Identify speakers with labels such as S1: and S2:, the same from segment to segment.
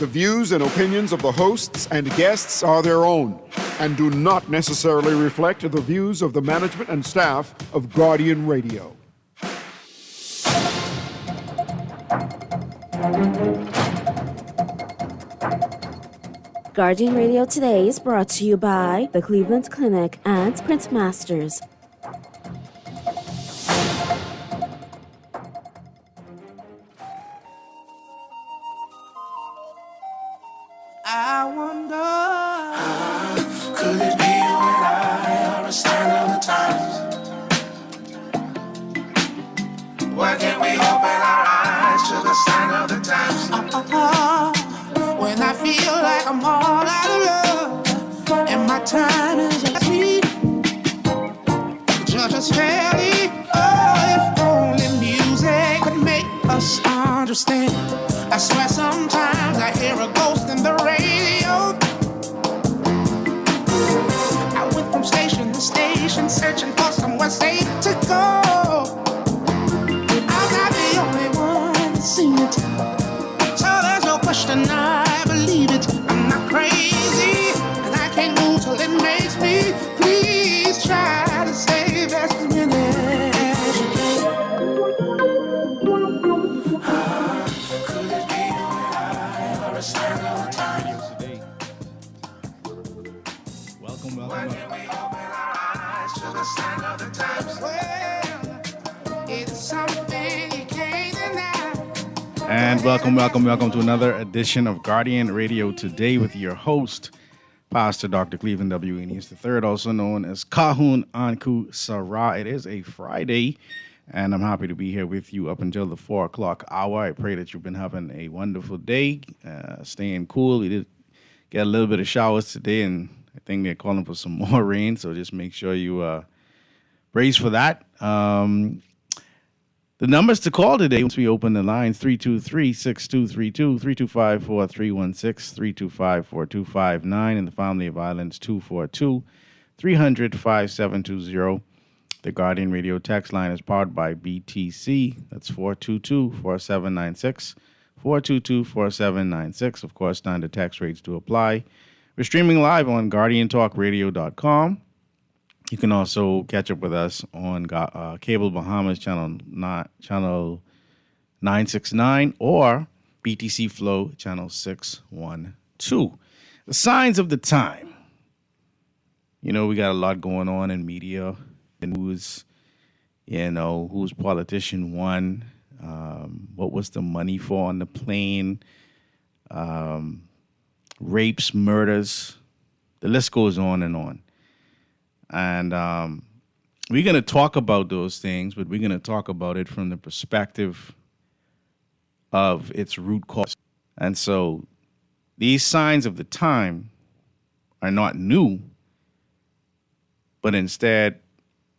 S1: The views and opinions of the hosts and guests are their own and do not necessarily reflect the views of the management and staff of Guardian Radio.
S2: Guardian Radio Today is brought to you by the Cleveland Clinic and Printmasters.
S3: I wonder, could it be you and I are a sign of the times? Why can't we open our eyes to the sign of the times? When I feel like I'm all out of love and my time is at me, judge us fairly. Oh, if only music could make us understand. I swear sometimes I hear a ghost in the radio. I went from station to station searching for somewhere safe to go. I'm not the only one to see it, so there's no question I believe it. I'm not crazy and I can't move till it makes me. Please try to save as many as you can.
S4: And welcome to another edition of Guardian Radio Today with your host, Pastor Dr. Cleveland W. Eneas III, also known as Kahun Anku Sarah. It is a Friday, and I'm happy to be here with you up until the 4 o'clock hour. I pray that you've been having a wonderful day, staying cool. We did get a little bit of showers today, and I think they're calling for some more rain, so just make sure you brace for that. The numbers to call today, once we open the lines, 323-6232, 325-4316, 325-4259, and the Family of Violence, 242-300-5720. The Guardian Radio text line is powered by BTC. That's 422-4796, 422-4796. Of course, standard text rates do apply. We're streaming live on GuardianTalkRadio.com. You can also catch up with us on Cable Bahamas channel 969 or BTC Flow channel 612. The signs of the time. You know, we got a lot going on in media. The news, who's politician won, what was the money for on the plane, rapes, murders. The list goes on and on. And we're going to talk about those things, but we're going to talk about it from the perspective of its root cause. And so these signs of the time are not new, but instead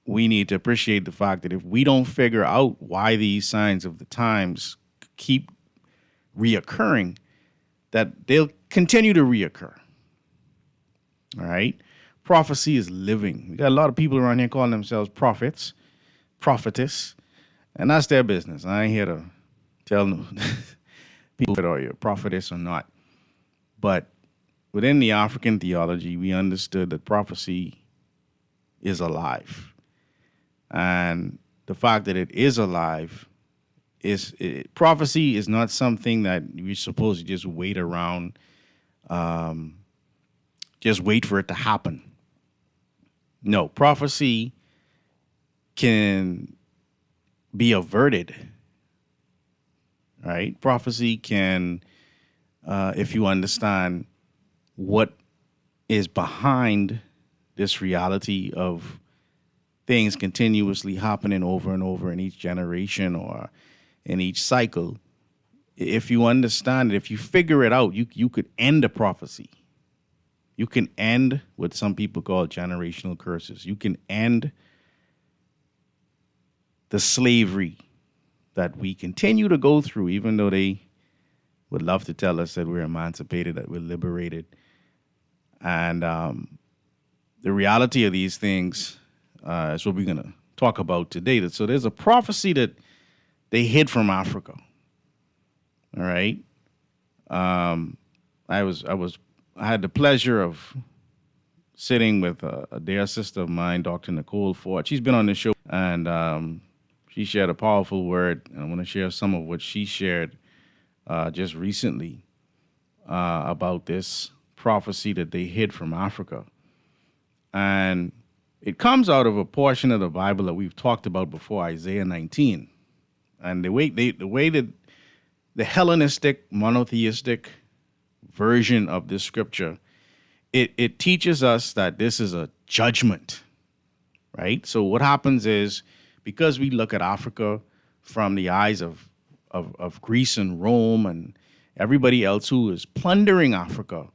S4: we need to appreciate the fact that if we don't figure out why these signs of the times keep reoccurring, that they'll continue to reoccur. All right? Prophecy is living. We got a lot of people around here calling themselves prophets, prophetess, and that's their business. I ain't here to tell people whether you're a prophetess or not. But within the African theology, we understood that prophecy is alive. And the fact that it is alive prophecy is not something that we're supposed to just wait around, just wait for it to happen. No, prophecy can be averted, right? Prophecy can, if you understand what is behind this reality of things continuously happening over and over in each generation or in each cycle, if you understand it, if you figure it out, you could end a prophecy. You can end what some people call generational curses. You can end the slavery that we continue to go through, even though they would love to tell us that we're emancipated, that we're liberated. And the reality of these things is what we're going to talk about today. So there's a prophecy that they hid from Africa. All right. I had the pleasure of sitting with a dear sister of mine, Dr. Nicole Ford. She's been on the show, and she shared a powerful word. And I want to share some of what she shared just recently about this prophecy that they hid from Africa. And it comes out of a portion of the Bible that we've talked about before, Isaiah 19. And the way that the Hellenistic, monotheistic version of this scripture, it teaches us that this is a judgment, right? So what happens is, because we look at Africa from the eyes of Greece and Rome and everybody else who is plundering Africa,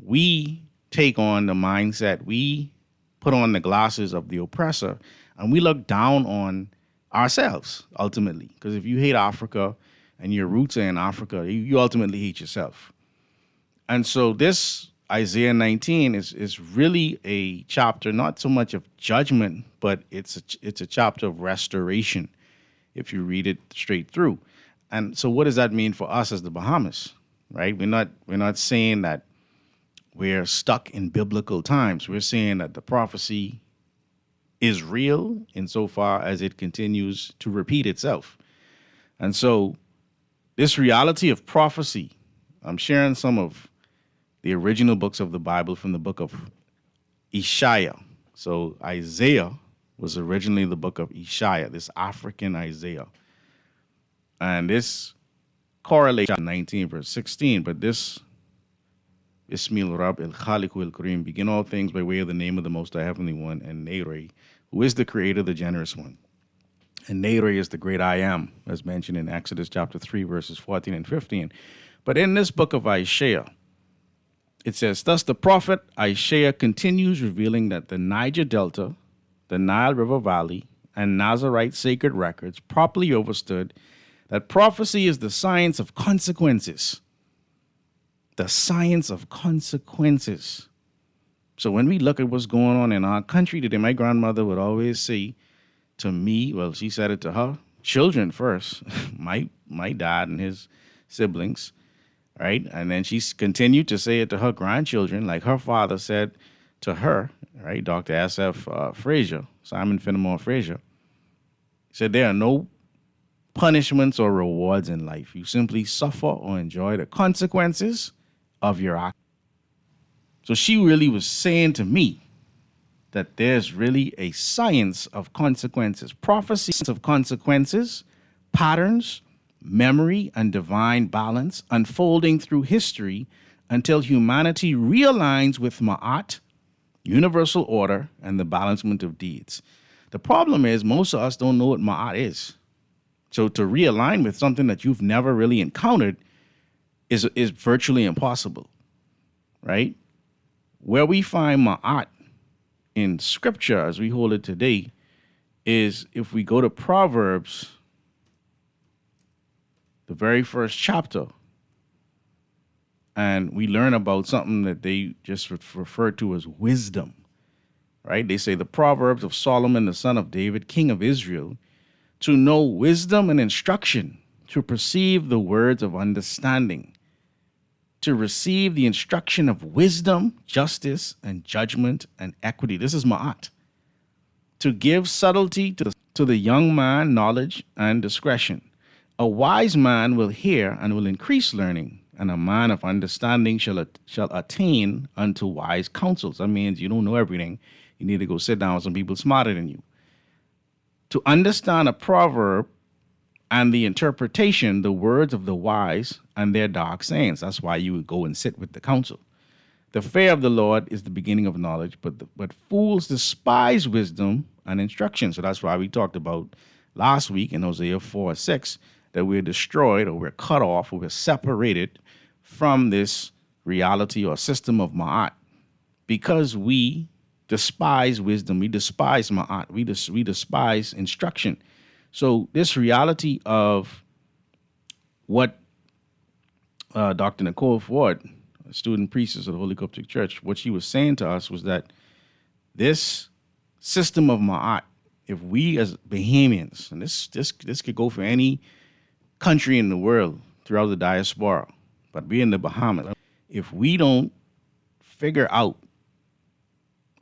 S4: we take on the mindset, we put on the glasses of the oppressor, and we look down on ourselves, ultimately. Because if you hate Africa and your roots are in Africa, you ultimately hate yourself. And so this Isaiah 19 is really a chapter, not so much of judgment, but it's a chapter of restoration, if you read it straight through. And so what does that mean for us as the Bahamas, right? We're not saying that we're stuck in biblical times. We're saying that the prophecy is real insofar as it continues to repeat itself. And so this reality of prophecy, I'm sharing some of the original books of the Bible from the book of Isaiah. So Isaiah was originally the book of Isaiah, this African Isaiah. And this correlates 19 verse 16, but this Ismil Rab el Khaliku el Kareem, begin all things by way of the name of the Most High Heavenly One, and Neirei, who is the Creator, the Generous One. And Neirei is the great I Am, as mentioned in Exodus chapter 3, verses 14 and 15. But in this book of Isaiah, it says, thus the prophet Isaiah continues revealing that the Niger Delta, the Nile River Valley, and Nazarite sacred records properly understood that prophecy is the science of consequences. The science of consequences. So when we look at what's going on in our country today, my grandmother would always say to me, well, she said it to her children first, my dad and his siblings, right? And then she continued to say it to her grandchildren, like her father said to her, right? Dr. S.F. Frazier, Simon Fenimore Frazier, said there are no punishments or rewards in life. You simply suffer or enjoy the consequences of your act. So she really was saying to me that there's really a science of consequences, prophecies of consequences, patterns, memory, and divine balance unfolding through history until humanity realigns with Ma'at, universal order, and the balancement of deeds. The problem is most of us don't know what Ma'at is. So to realign with something that you've never really encountered is virtually impossible, right? Where we find Ma'at in scripture as we hold it today is if we go to Proverbs, the very first chapter, and we learn about something that they just refer to as wisdom, right? They say the Proverbs of Solomon, the son of David, king of Israel, to know wisdom and instruction, to perceive the words of understanding, to receive the instruction of wisdom, justice, and judgment, and equity. This is Ma'at. To give subtlety to the young man knowledge and discretion. A wise man will hear and will increase learning, and a man of understanding shall attain unto wise counsels. That means you don't know everything. You need to go sit down with some people smarter than you. To understand a proverb and the interpretation, the words of the wise and their dark sayings. That's why you would go and sit with the council. The fear of the Lord is the beginning of knowledge, but fools despise wisdom and instruction. So that's why we talked about last week in Hosea 4:6 that we're destroyed or we're cut off or we're separated from this reality or system of Ma'at because we despise wisdom, we despise Ma'at, we despise instruction. So this reality of what Dr. Nicole Ford, a student priestess of the Holy Coptic Church, what she was saying to us was that this system of Ma'at, if we as Bahamians, and this could go for any country in the world throughout the diaspora, but we in the Bahamas, if we don't figure out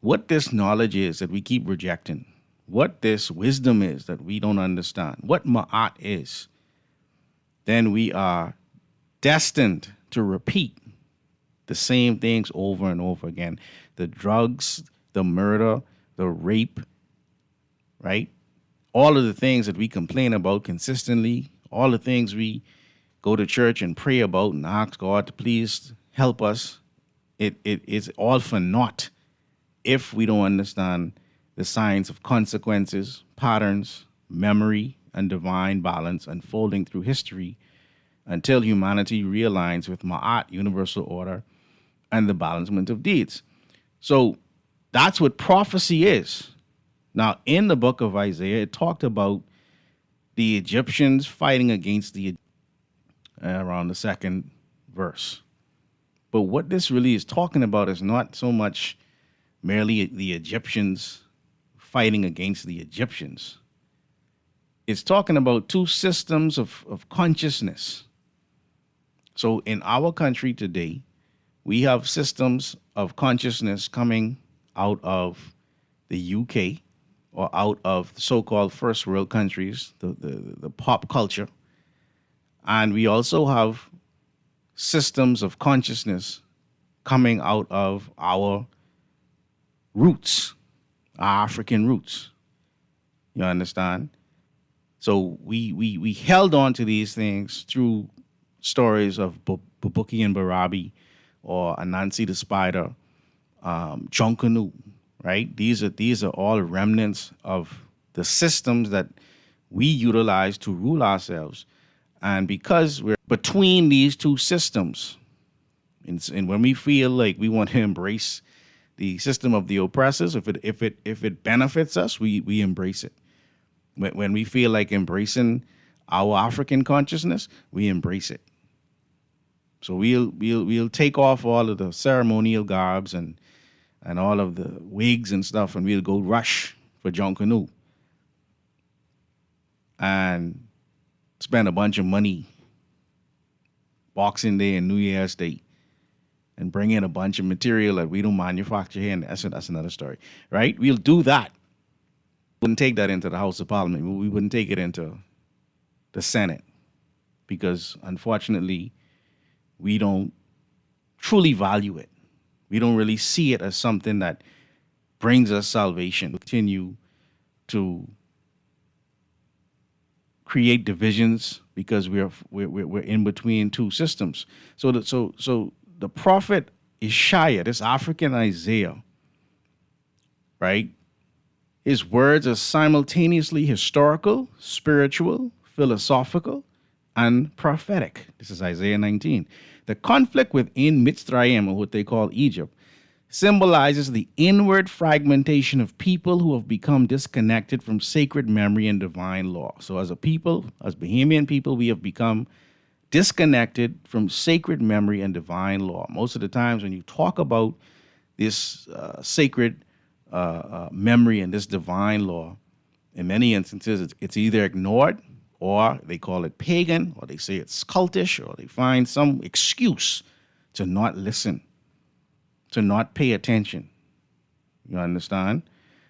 S4: what this knowledge is that we keep rejecting, what this wisdom is that we don't understand, what ma'at is, then we are destined to repeat the same things over and over again. The drugs, the murder, the rape, right? All of the things that we complain about consistently, all the things we go to church and pray about and ask God to please help us, it's all for naught if we don't understand the science of consequences, patterns, memory, and divine balance unfolding through history until humanity realigns with Ma'at, universal order, and the balancement of deeds. So that's what prophecy is. Now, in the book of Isaiah, it talked about the Egyptians fighting against the around the second verse. But what this really is talking about is not so much merely the Egyptians fighting against the Egyptians. It's talking about two systems of consciousness. So in our country today, we have systems of consciousness coming out of the UK or out of the so-called first world countries, the pop culture. And we also have systems of consciousness coming out of our roots, our African roots. You understand? So we held on to these things through stories of Babuki and Barabi or Anansi the Spider, Jonkanu, right? These are all remnants of the systems that we utilize to rule ourselves. And because we're between these two systems, and when we feel like we want to embrace the system of the oppressors, if it benefits us, we embrace it. When we feel like embracing our African consciousness, we embrace it. So we'll take off all of the ceremonial garbs and all of the wigs and stuff, and we'll go rush for Jonkanu and spend a bunch of money Boxing Day and New Year's Day and bring in a bunch of material that we don't manufacture here, and that's another story, right? We'll do that. We wouldn't take that into the House of Parliament. We wouldn't take it into the Senate because, unfortunately, we don't truly value it. We don't really see it as something that brings us salvation. We continue to create divisions because we're in between two systems. So the prophet Ishaiah, this African Isaiah, right? His words are simultaneously historical, spiritual, philosophical, and prophetic. This is Isaiah 19. The conflict within Mitzrayim, or what they call Egypt, symbolizes the inward fragmentation of people who have become disconnected from sacred memory and divine law. So as a people, as Bahamian people, we have become disconnected from sacred memory and divine law. Most of the times when you talk about this sacred memory and this divine law, in many instances, it's either ignored, or they call it pagan, or they say it's cultish, or they find some excuse to not listen, to not pay attention. You understand?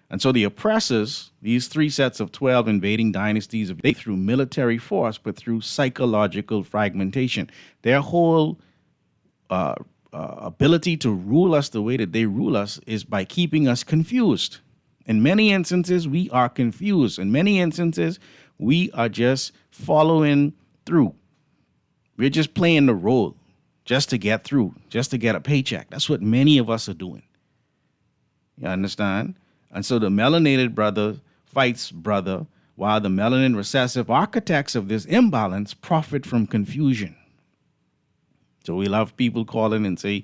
S4: And so the oppressors, these three sets of 12 invading dynasties, they through military force, but through psychological fragmentation. Their whole ability to rule us the way that they rule us is by keeping us confused. In many instances, we are confused. In many instances, we are just following through. We're just playing the role just to get through, just to get a paycheck. That's what many of us are doing. You understand? And so the melanated brother fights brother, while the melanin recessive architects of this imbalance profit from confusion. So we'll have people call in and say,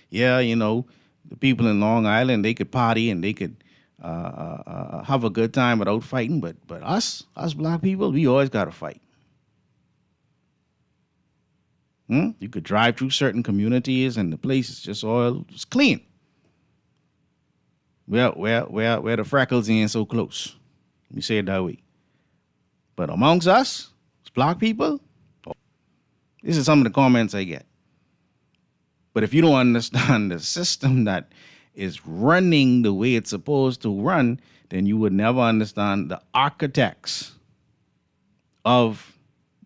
S4: yeah, you know, the people in Long Island, they could party and they could have a good time without fighting, but us black people, we always got to fight. You could drive through certain communities and the place is just clean. Where the freckles ain't so close. Let me say it that way. But amongst us, as black people, this is some of the comments I get. But if you don't understand the system that is running the way it's supposed to run, then you would never understand the architects of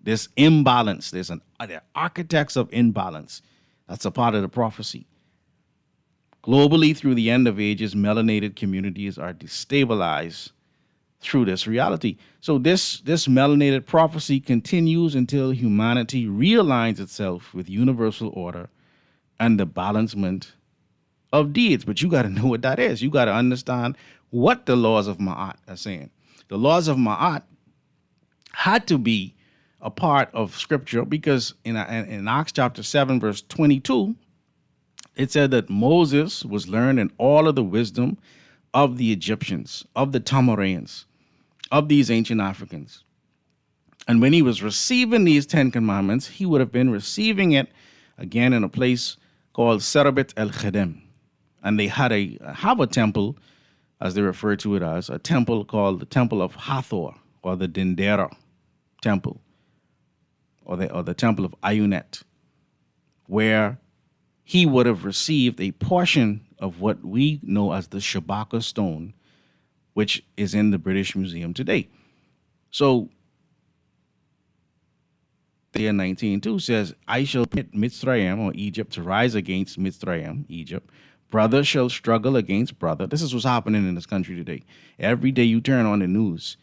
S4: this imbalance. They're architects of imbalance. That's a part of the prophecy. Globally, through the end of ages, melanated communities are destabilized through this reality. So this melanated prophecy continues until humanity realigns itself with universal order and the balancement of deeds. But you got to know what that is. You got to understand what the laws of Ma'at are saying. The laws of Ma'at had to be a part of Scripture because in Acts chapter 7, verse 22, it said that Moses was learned in all of the wisdom of the Egyptians, of the Tamoraeans, of these ancient Africans. And when he was receiving these 10 commandments, he would have been receiving it again in a place called Serabit el Khedem. And they had a temple, as they refer to it as, a temple called the Temple of Hathor, or the Dendera temple, or the Temple of Ayunet, where he would have received a portion of what we know as the Shabaka stone, which is in the British Museum today. So, Isaiah 19:2 says, I shall permit Mitzrayim, or Egypt, to rise against Mitzrayim, Egypt. Brother shall struggle against brother. This is what's happening in this country today. Every day you turn on the news,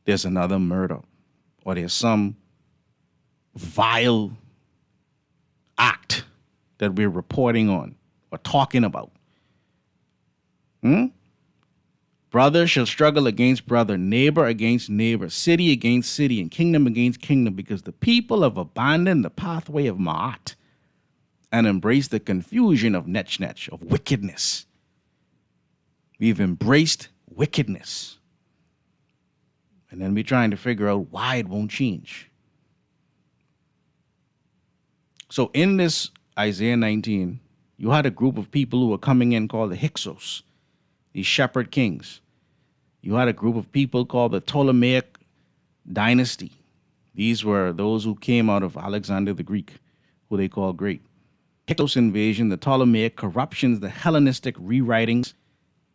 S4: there's another murder, or there's some vile act that we're reporting on or talking about. Brother shall struggle against brother, neighbor against neighbor, city against city, and kingdom against kingdom, because the people have abandoned the pathway of Ma'at and embraced the confusion of Netch, of wickedness. We've embraced wickedness. And then we're trying to figure out why it won't change. So in this Isaiah 19, you had a group of people who were coming in called the Hyksos, these shepherd kings. You had a group of people called the Ptolemaic dynasty. These were those who came out of Alexander the Greek, who they call great. Hyksos invasion, the Ptolemaic corruptions, the Hellenistic rewritings,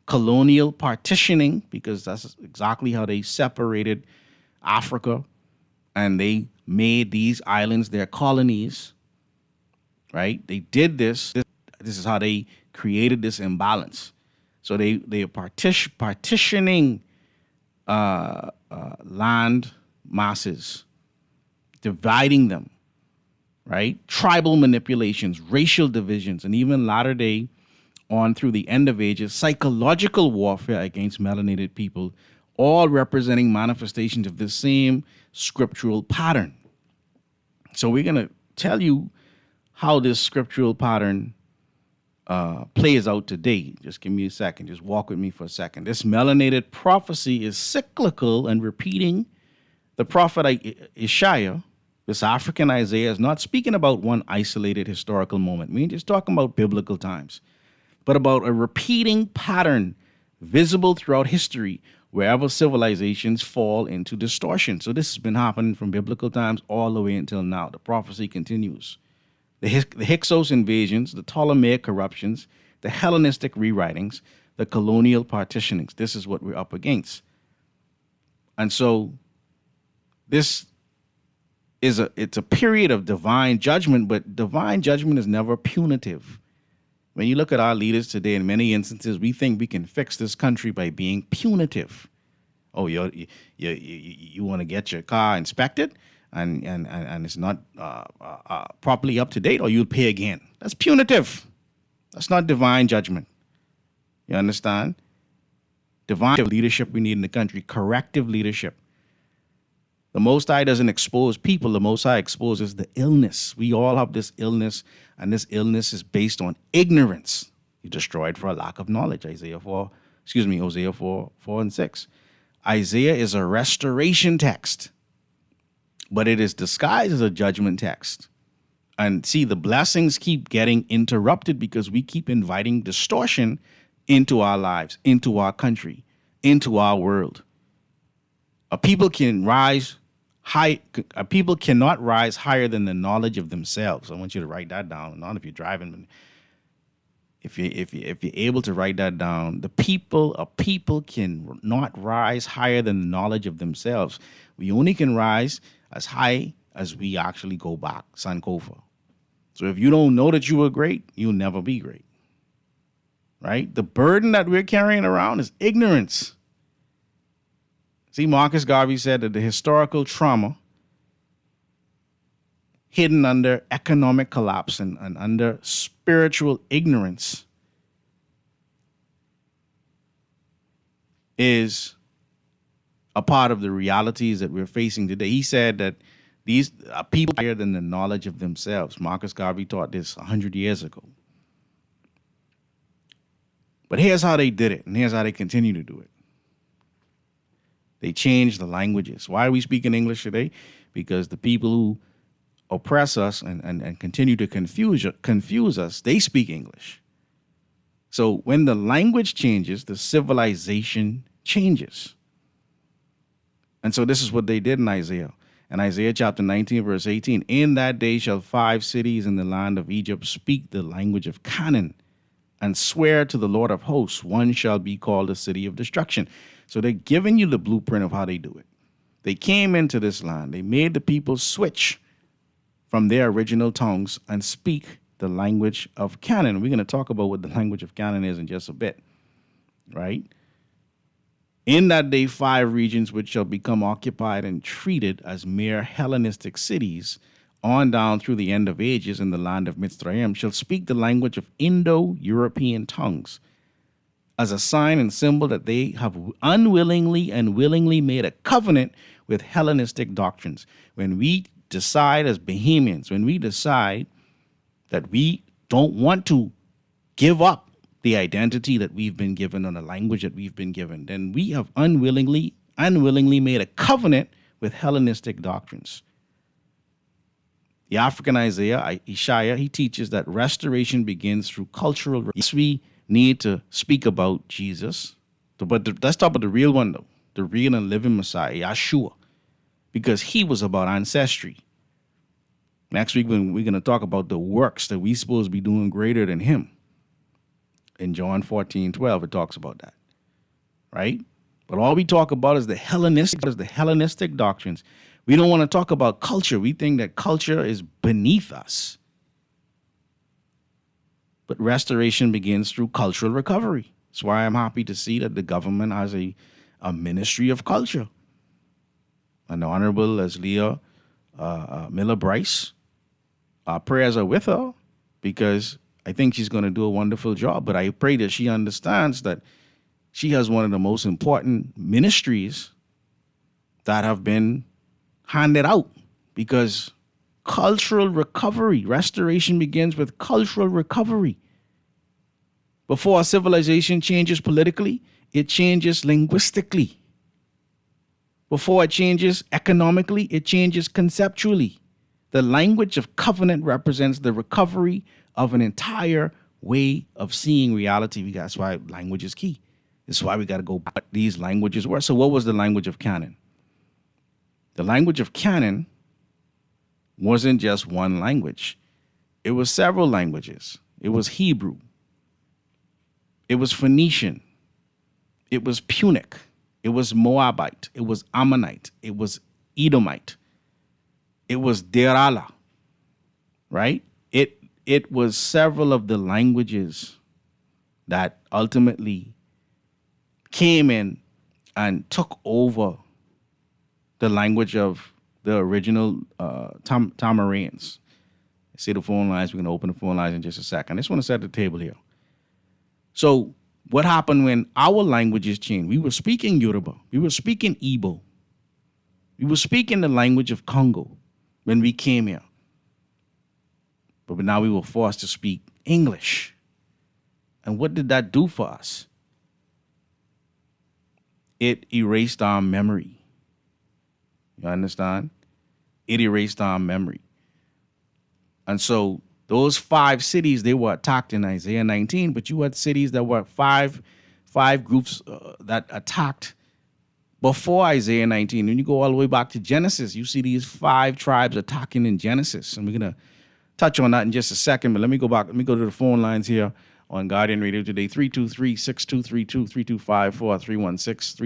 S4: colonial partitioning, because that's exactly how they separated Africa, and they made these islands their colonies, right? They did this. This is how they created this imbalance. So they are partitioning land masses, dividing them, right? Tribal manipulations, racial divisions, and even latter day on through the end of ages, psychological warfare against melanated people, all representing manifestations of the same scriptural pattern. So we're going to tell you how this scriptural pattern plays out today. Just give me a second. Just walk with me for a second. This melanated prophecy is cyclical and repeating. The prophet Isaiah, this African Isaiah, is not speaking about one isolated historical moment. We ain't just talking about biblical times, but about a repeating pattern visible throughout history wherever civilizations fall into distortion. So this has been happening from biblical times all the way until now. The prophecy continues. The Hyksos invasions, the Ptolemaic corruptions, the Hellenistic rewritings, the colonial partitionings. This is what we're up against. And so this is it's a period of divine judgment, but divine judgment is never punitive. When you look at our leaders today, in many instances, we think we can fix this country by being punitive. Oh, you want to get your car inspected? And it's not properly up to date, or you'll pay again. That's punitive. That's not divine judgment. You understand? Divine leadership we need in the country, corrective leadership. The Most High doesn't expose people. The Most High exposes the illness. We all have this illness, and this illness is based on ignorance. You're destroyed for a lack of knowledge. Hosea 4 and 6. Isaiah is a restoration text, but it is disguised as a judgment text. And see, the blessings keep getting interrupted because we keep inviting distortion into our lives, into our country, into our world. A people can rise People cannot rise higher than the knowledge of themselves. I want you to write that down. Not if you're driving, but if you're able to write that down, a people can not rise higher than the knowledge of themselves. We only can rise as high as we actually go back, Sankofa. So if you don't know that you were great, you'll never be great. Right? The burden that we're carrying around is ignorance. See, Marcus Garvey said that the historical trauma hidden under economic collapse and under spiritual ignorance is a part of the realities that we're facing today. He said that these are people higher than the knowledge of themselves. Marcus Garvey taught this 100 years ago. But here's how they did it, and here's how they continue to do it. They changed the languages. Why are we speaking English today? Because the people who oppress us and continue to confuse us, they speak English. So when the language changes, the civilization changes. And so this is what they did in Isaiah. In Isaiah chapter 19, verse 18, in that day shall 5 cities in the land of Egypt speak the language of Canaan and swear to the Lord of hosts, one shall be called the city of destruction. So they're giving you the blueprint of how they do it. They came into this land. They made the people switch from their original tongues and speak the language of Canaan. We're going to talk about what the language of Canaan is in just a bit, right? In that day, 5 regions which shall become occupied and treated as mere Hellenistic cities on down through the end of ages in the land of Mitzrayim shall speak the language of Indo-European tongues as a sign and symbol that they have unwillingly and willingly made a covenant with Hellenistic doctrines. When we decide as Bahamians, when we decide that we don't want to give up the identity that we've been given and the language that we've been given, then we have unwillingly made a covenant with Hellenistic doctrines. The African Ishaya, he teaches that restoration begins through cultural. Yes, we need to speak about Jesus, but let's talk about the real one, though, the real and living Messiah, Yeshua, because he was about ancestry. Next week, we're going to talk about the works that we're supposed to be doing greater than him. In John 14:12, it talks about that, right? But all we talk about is the Hellenistic doctrines. We don't want to talk about culture. We think that culture is beneath us. But restoration begins through cultural recovery. That's why I'm happy to see that the government has a ministry of culture. And the Honorable Leslie Miller Bryce, our prayers are with her because I think she's going to do a wonderful job. But I pray that she understands that she has one of the most important ministries that have been handed out, because cultural recovery, restoration begins with cultural recovery. Before a civilization changes politically, it changes linguistically. Before it changes economically, it changes conceptually. The language of covenant represents the recovery of an entire way of seeing reality. That's why language is key. That's why we got to go back. These languages were. So what was the language of Canaan? The language of Canaan wasn't just one language. It was several languages. It was Hebrew. It was Phoenician. It was Punic. It was Moabite. It was Ammonite. It was Edomite. It was Derala, right? It was several of the languages that ultimately came in and took over the language of the original Tamarians. See the phone lines. We're going to open the phone lines in just a second. I just want to set the table here. So what happened when our languages changed? We were speaking Yoruba. We were speaking Igbo. We were speaking the language of Congo when we came here. But now we were forced to speak English. And what did that do for us? It erased our memory. You understand? It erased our memory. And so those 5 cities, they were attacked in Isaiah 19, but you had cities that were five groups that attacked before Isaiah 19. When you go all the way back to Genesis, you see these 5 tribes attacking in Genesis. And we're going to touch on that in just a second. But let me go back. Let me go to the phone lines here on Guardian Radio today. 323-6232, 325-4316,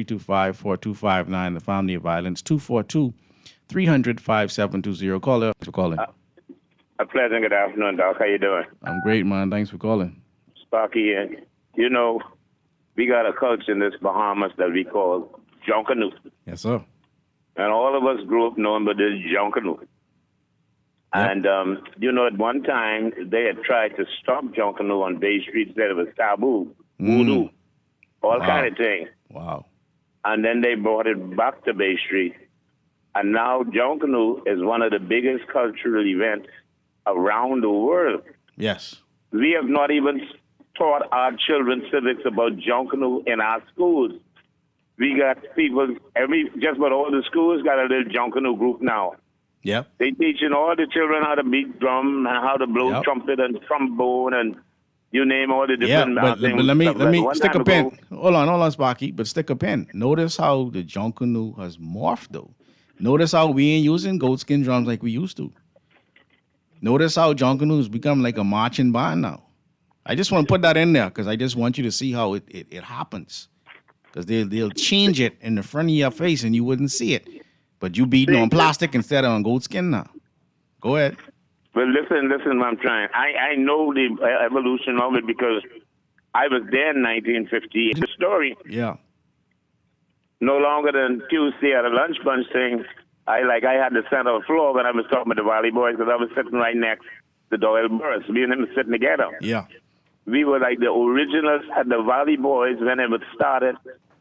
S4: 325-4259, the Family of Violence, 242-300-5720. Caller, thanks for calling.
S5: A pleasant good afternoon, Doc. How you doing?
S4: I'm great, man. Thanks for calling.
S5: Sparky, you know, we got a culture in this Bahamas that we call Junkanoo.
S4: Yes, sir.
S5: And all of us grew up knowing about this Junkanoo.
S4: Yep.
S5: And, you know, at one time, they had tried to stop Junkanoo on Bay Street, said it was taboo, voodoo, all kind of things.
S4: Wow.
S5: And then they brought it back to Bay Street. And now Junkanoo is one of the biggest cultural events around the world.
S4: Yes.
S5: We have not even taught our children civics about Junkanoo in our schools. We got people, just about all the schools got a little Junkanoo group now.
S4: Yep.
S5: They teaching all the children how to beat drum and how to blow
S4: Yep.
S5: trumpet and trombone and you name all the different
S4: but
S5: things.
S4: let me
S5: One
S4: stick
S5: time
S4: a pin.
S5: ago,
S4: Hold on, Sparky. But stick a pin. Notice how the Junkanoo has morphed, though. Notice how we ain't using goatskin drums like we used to. Notice how Junkanoo has become like a marching band now. I just want to put that in there because I just want you to see how it happens. Because they'll change it in the front of your face and you wouldn't see it. But you beating on plastic instead of on goatskin now. Go ahead.
S5: Well, listen, I'm trying. I know the evolution of it because I was there in 1958. The story,
S4: Yeah.
S5: no longer than Tuesday at a lunch bunch thing, I had the center of the floor when I was talking with the Valley Boys because I was sitting right next to Doyle Burris. Me and him were sitting together.
S4: Yeah.
S5: We were like the originals at the Valley Boys when it was started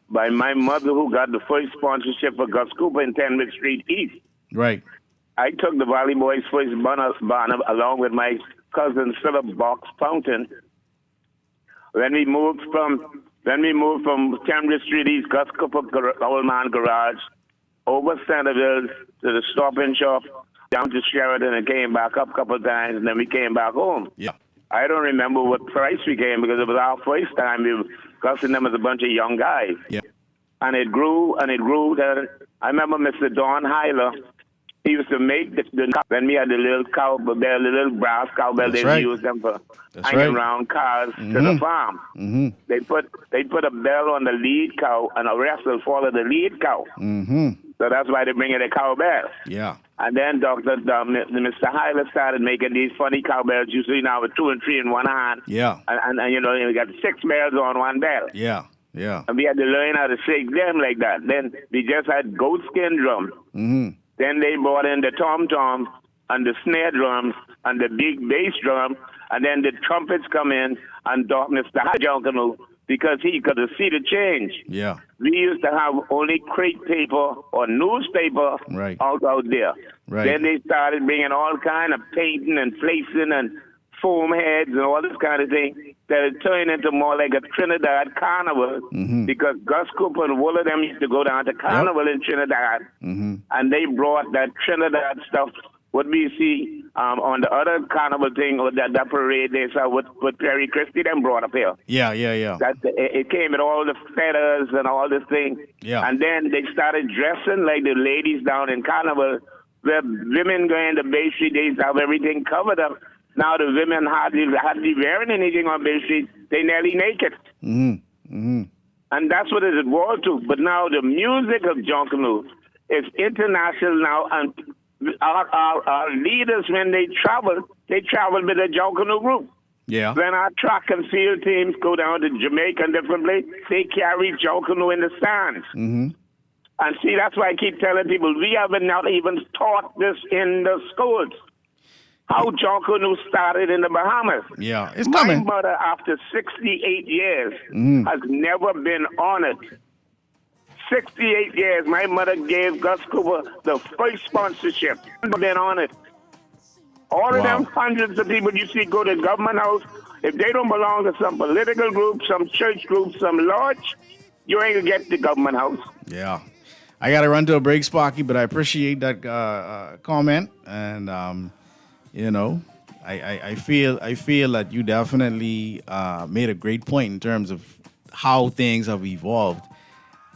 S5: by my mother who got the first sponsorship for Gus Cooper in 10th Street East.
S4: Right.
S5: I took the Valley Boys first banner along with my cousin Philip Box Fountain. When we moved from 10th Street East, Gus Cooper Old Man Garage, over Centerville to the Stop and Shop, down to Sheridan and came back up a couple of times, and then we came back home.
S4: Yeah.
S5: I don't remember what price we came because it was our first time. Gus and them was a bunch of young guys.
S4: Yeah.
S5: And it grew and it grew. I remember Mr. Don Hyler. He used to make when we had the little cowbell, the little brass cowbell.
S4: That's
S5: They
S4: right.
S5: used them for
S4: That's
S5: hanging
S4: right.
S5: around cars to the farm.
S4: Mm-hmm.
S5: They put a bell on the lead cow and a rest will follow the lead cow.
S4: Mm-hmm.
S5: So that's why they bring it a cowbell.
S4: Yeah.
S5: And then Mr. Hyler started making these funny cowbells you see now with 2 and 3 in one hand.
S4: Yeah.
S5: And you know, you got 6 bells on one bell.
S4: Yeah. Yeah.
S5: And we had to learn how to shake them like that. Then we just had goatskin drums.
S4: Mm-hmm.
S5: Then they brought in the tom-tom and the snare drums and the big bass drum. And then the trumpets come in and Mr. Junkanoo because he could see the change.
S4: Yeah.
S5: We used to have only crepe paper or newspaper
S4: Right.
S5: out there.
S4: Right.
S5: Then they started bringing all kind of painting and flacing and foam heads and all this kind of thing that it turned into more like a Trinidad carnival because Gus Cooper and all of them used to go down to carnival in Trinidad and they brought that Trinidad stuff. What we see on the other carnival thing or that parade they saw what Perry Christie then brought up here.
S4: Yeah.
S5: That it came with all the feathers and all this thing.
S4: Yeah.
S5: And then they started dressing like the ladies down in Carnival, where women going to Bay Street, they have everything covered up. Now the women hardly wearing anything on Bay Street. They nearly naked.
S4: Mm-hmm. Mm-hmm.
S5: And that's what it was to. But now the music of Junkanoo is international now, and our leaders, when they travel with a Junkanoo group.
S4: Yeah.
S5: When our track and field teams go down to Jamaica and different places, they carry Junkanoo in the stands.
S4: Mm-hmm.
S5: And see, that's why I keep telling people, we haven't not even taught this in the schools. How Junkanoo started in the Bahamas.
S4: Yeah. It's
S5: My
S4: coming.
S5: mother, after 68 years, has never been honored. 68 years, my mother gave Gus Cooper the first sponsorship. Never been honored. All of them hundreds of people you see go to government house, if they don't belong to some political group, some church group, some lodge, you ain't gonna get the government house.
S4: Yeah. I got to run to a break, Sparky, but I appreciate that comment. And, you know, I feel that you definitely made a great point in terms of how things have evolved.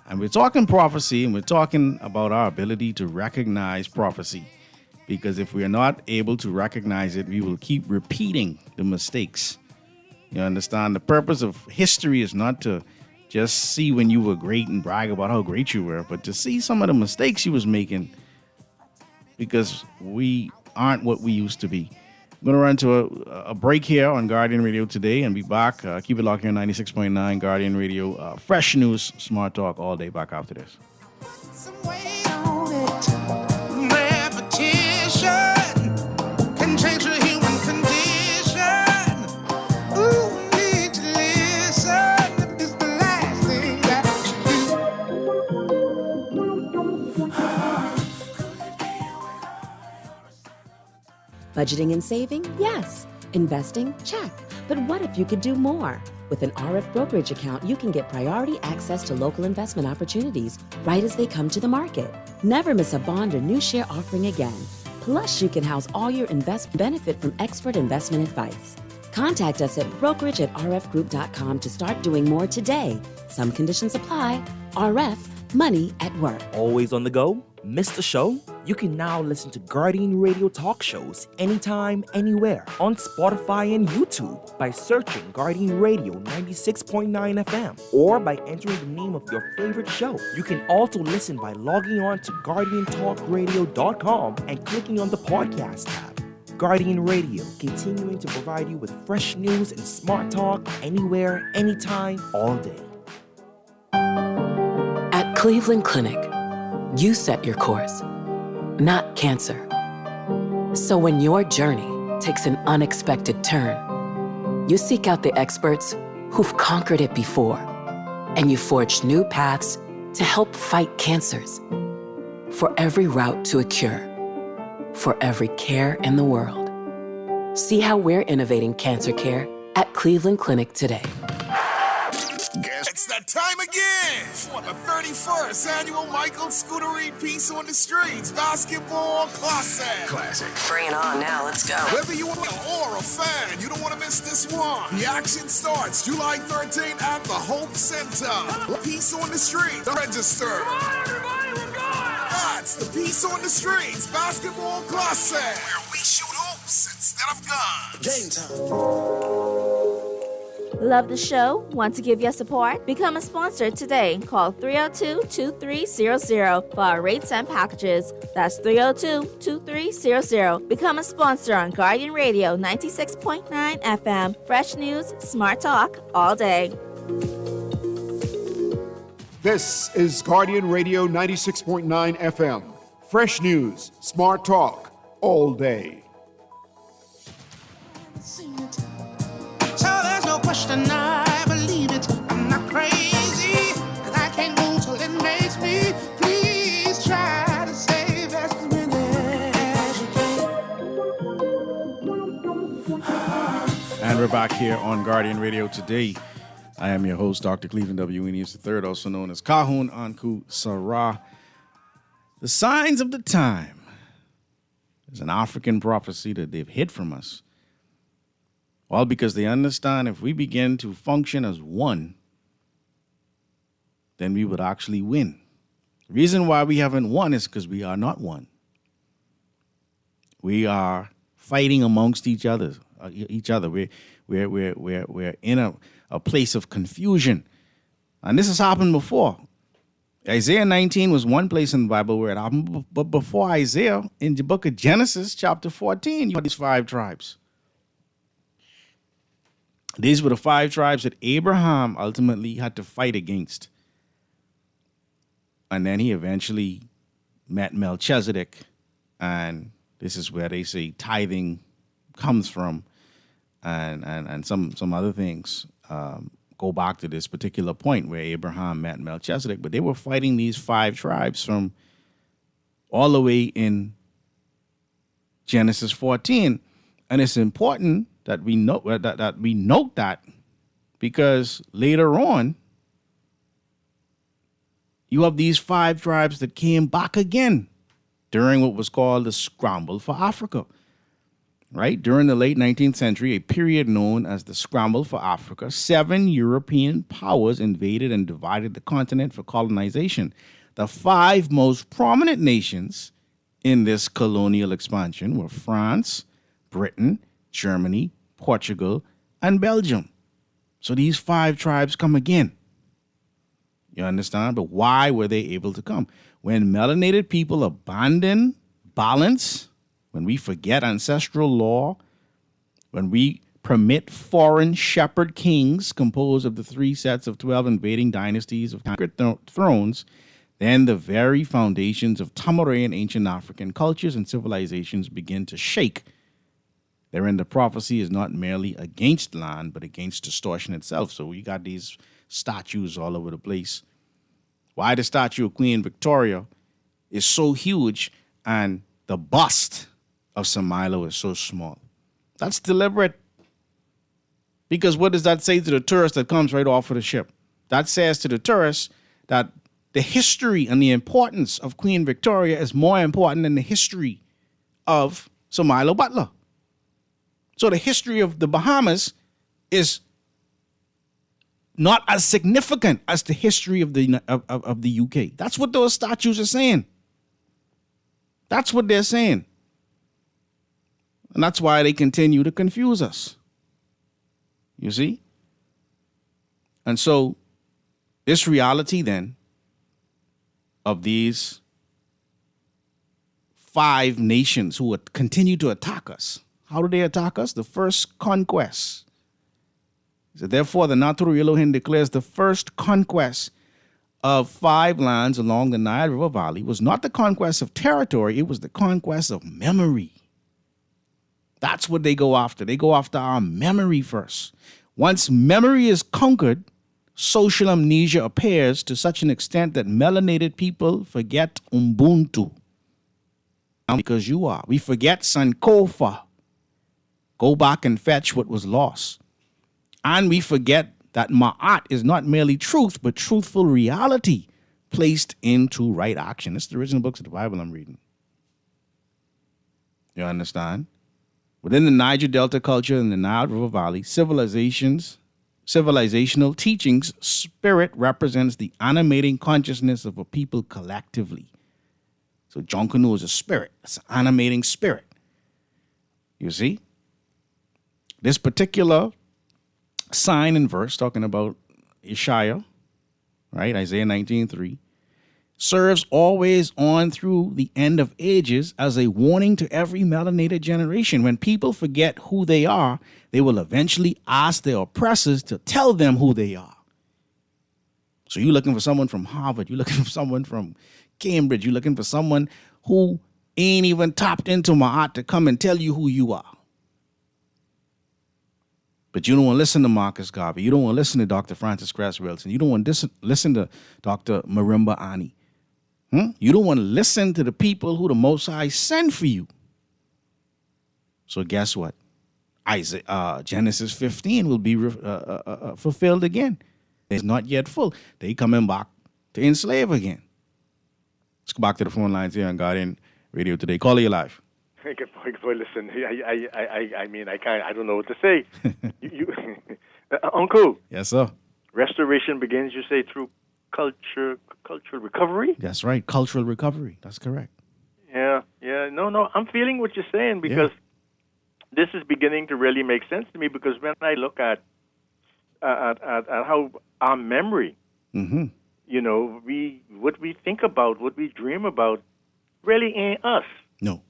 S4: And we're talking prophecy, and we're talking about our ability to recognize prophecy. Because if we are not able to recognize it, we will keep repeating the mistakes. You understand? The purpose of history is not to just see when you were great and brag about how great you were, but to see some of the mistakes you was making, because we aren't what we used to be. I'm going to run to a break here on Guardian Radio today and be back. Keep it locked here on 96.9 Guardian Radio. Fresh news, smart talk all day. Back after this.
S3: Some weight on it. Repetition can change the human condition. Ooh, need to listen. It's the last thing that
S6: Budgeting and saving? Yes. Investing? Check. But what if you could do more? With an RF brokerage account, you can get priority access to local investment opportunities right as they come to the market. Never miss a bond or new share offering again. Plus, you can house all your benefit from expert investment advice. Contact us at brokerage@rfgroup.com to start doing more today. Some conditions apply. RF, money at work.
S7: Always on the go? Missed the show? You can now listen to Guardian Radio talk shows anytime, anywhere on Spotify and YouTube by searching Guardian Radio 96.9 FM or by entering the name of your favorite show. You can also listen by logging on to GuardianTalkRadio.com and clicking on the podcast tab. Guardian Radio, continuing to provide you with fresh news and smart talk anywhere, anytime, all day.
S8: At Cleveland Clinic, you set your course, not cancer. So when your journey takes an unexpected turn, you seek out the experts who've conquered it before, and you forge new paths to help fight cancers. For every route to a cure, for every care in the world. See how we're innovating cancer care at Cleveland Clinic today.
S9: It's that time again for the 31st annual Michael Scootery Peace on the Streets Basketball Classic.
S8: Bring it on now, let's go.
S9: Whether you are or a fan, you don't want to miss this one. The action starts July 13th at the Hope Center. Peace on the Streets. Register.
S3: Come on, everybody, we're going!
S9: That's the Peace on the Streets Basketball Classic, where we shoot hoops instead of guns.
S3: Game time.
S2: Love the show? Want to give your support? Become a sponsor today. Call 302-2300 for our rates and packages. That's 302-2300. Become a sponsor on Guardian Radio 96.9 FM. Fresh news, smart talk, all day.
S1: This is Guardian Radio 96.9 FM. Fresh news, smart talk, all day.
S3: So there's no question, I believe it. I'm not crazy, and I can't move till it makes me. Please try to save as many as you can.
S4: And we're back here on Guardian Radio today. I am your host, Dr. Cleveland W. Eneas III, also known as Kahun Anku Sarah. The signs of the time is an African prophecy that they've hid from us. All because they understand if we begin to function as one, then we would actually win. The reason why we haven't won is because we are not one. We are fighting amongst each other. We're in a place of confusion. And this has happened before. Isaiah 19 was one place in the Bible where it happened. But before Isaiah, in the book of Genesis, chapter 14, you had these 5 tribes. These were the 5 tribes that Abraham ultimately had to fight against. And then he eventually met Melchizedek. And this is where they say tithing comes from. And some other things go back to this particular point where Abraham met Melchizedek. But they were fighting these 5 tribes from all the way in Genesis 14. And it's important that we note that because later on, you have these 5 tribes that came back again during what was called the Scramble for Africa. right? During the late 19th century, a period known as the Scramble for Africa, 7 European powers invaded and divided the continent for colonization. The 5 most prominent nations in this colonial expansion were France, Britain, Germany, Portugal, and Belgium. So these 5 tribes come again. You understand? But why were they able to come? When melanated people abandon balance, when we forget ancestral law, when we permit foreign shepherd kings composed of the 3 sets of 12 invading dynasties of thrones, then the very foundations of Tamarayan ancient African cultures and civilizations begin to shake. Therein the prophecy is not merely against land, but against distortion itself. So we got these statues all over the place. Why the statue of Queen Victoria is so huge and the bust of Samilo is so small? That's deliberate. Because what does that say to the tourist that comes right off of the ship? That says to the tourist that the history and the importance of Queen Victoria is more important than the history of Samilo Butler. So the history of the Bahamas is not as significant as the history of the UK. That's what those statues are saying. That's what they're saying. And that's why they continue to confuse us. You see? And so this reality then of these 5 nations who would continue to attack us. How do they attack us? The first conquest. So therefore, the Naturu Elohim declares the first conquest of 5 lands along the Nile River Valley was not the conquest of territory, it was the conquest of memory. That's what they go after. They go after our memory first. Once memory is conquered, social amnesia appears to such an extent that melanated people forget Ubuntu. Because you are. We forget Sankofa. Go back and fetch what was lost. And we forget that Ma'at is not merely truth, but truthful reality placed into right action. It's the original books of the Bible I'm reading. You understand? Within the Niger Delta culture and the Nile River Valley, civilizational teachings, spirit represents the animating consciousness of a people collectively. So Jonkanu is a spirit. It's an animating spirit. You see? This particular sign and verse talking about Isaiah, right? Isaiah 19:3, serves always on through the end of ages as a warning to every melanated generation. When people forget who they are, they will eventually ask their oppressors to tell them who they are. So you're looking for someone from Harvard, you're looking for someone from Cambridge, you're looking for someone who ain't even tapped into Ma'at to come and tell you who you are. But you don't want to listen to Marcus Garvey. You don't want to listen to Dr. Francis Cress Wilson. You don't want to listen to Dr. Marimba Ani. You don't want to listen to the people who the Most High sent for you. So guess what? Genesis 15 will be fulfilled again. It's not yet full. They coming back to enslave again. Let's go back to the phone lines here on Guardian Radio today. Call you live.
S10: Good boy, listen. I mean, I don't know what to say. Uncle.
S4: Yes, sir.
S10: Restoration begins, you say, through cultural recovery?
S4: That's right. Cultural recovery. That's correct.
S10: Yeah. No. I'm feeling what you're saying because this is beginning to really make sense to me because when I look at how our memory, what we think about, what we dream about, really ain't us.
S4: No.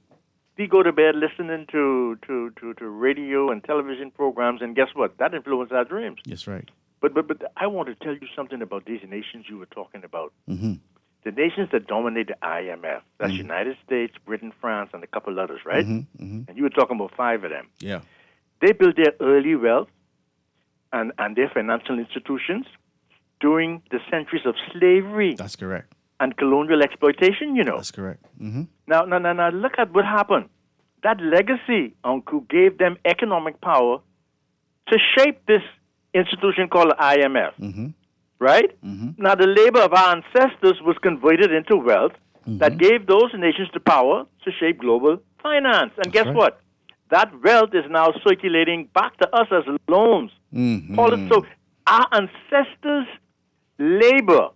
S10: We go to bed listening to radio and television programs, and guess what? That influences our dreams.
S4: That's right.
S10: But I want to tell you something about these nations you were talking about. The nations that dominate the IMF, that's United States, Britain, France, and a couple others, right? And you were talking about 5 of them.
S4: Yeah.
S10: They built their early wealth and their financial institutions during the centuries of slavery.
S4: That's correct.
S10: And colonial exploitation,
S4: That's correct.
S10: Now, look at what happened. That legacy, Uncle, gave them economic power to shape this institution called the IMF, right? Now, the labor of our ancestors was converted into wealth that gave those nations the power to shape global finance. And guess what? that wealth is now circulating back to us as loans. So our ancestors' labor,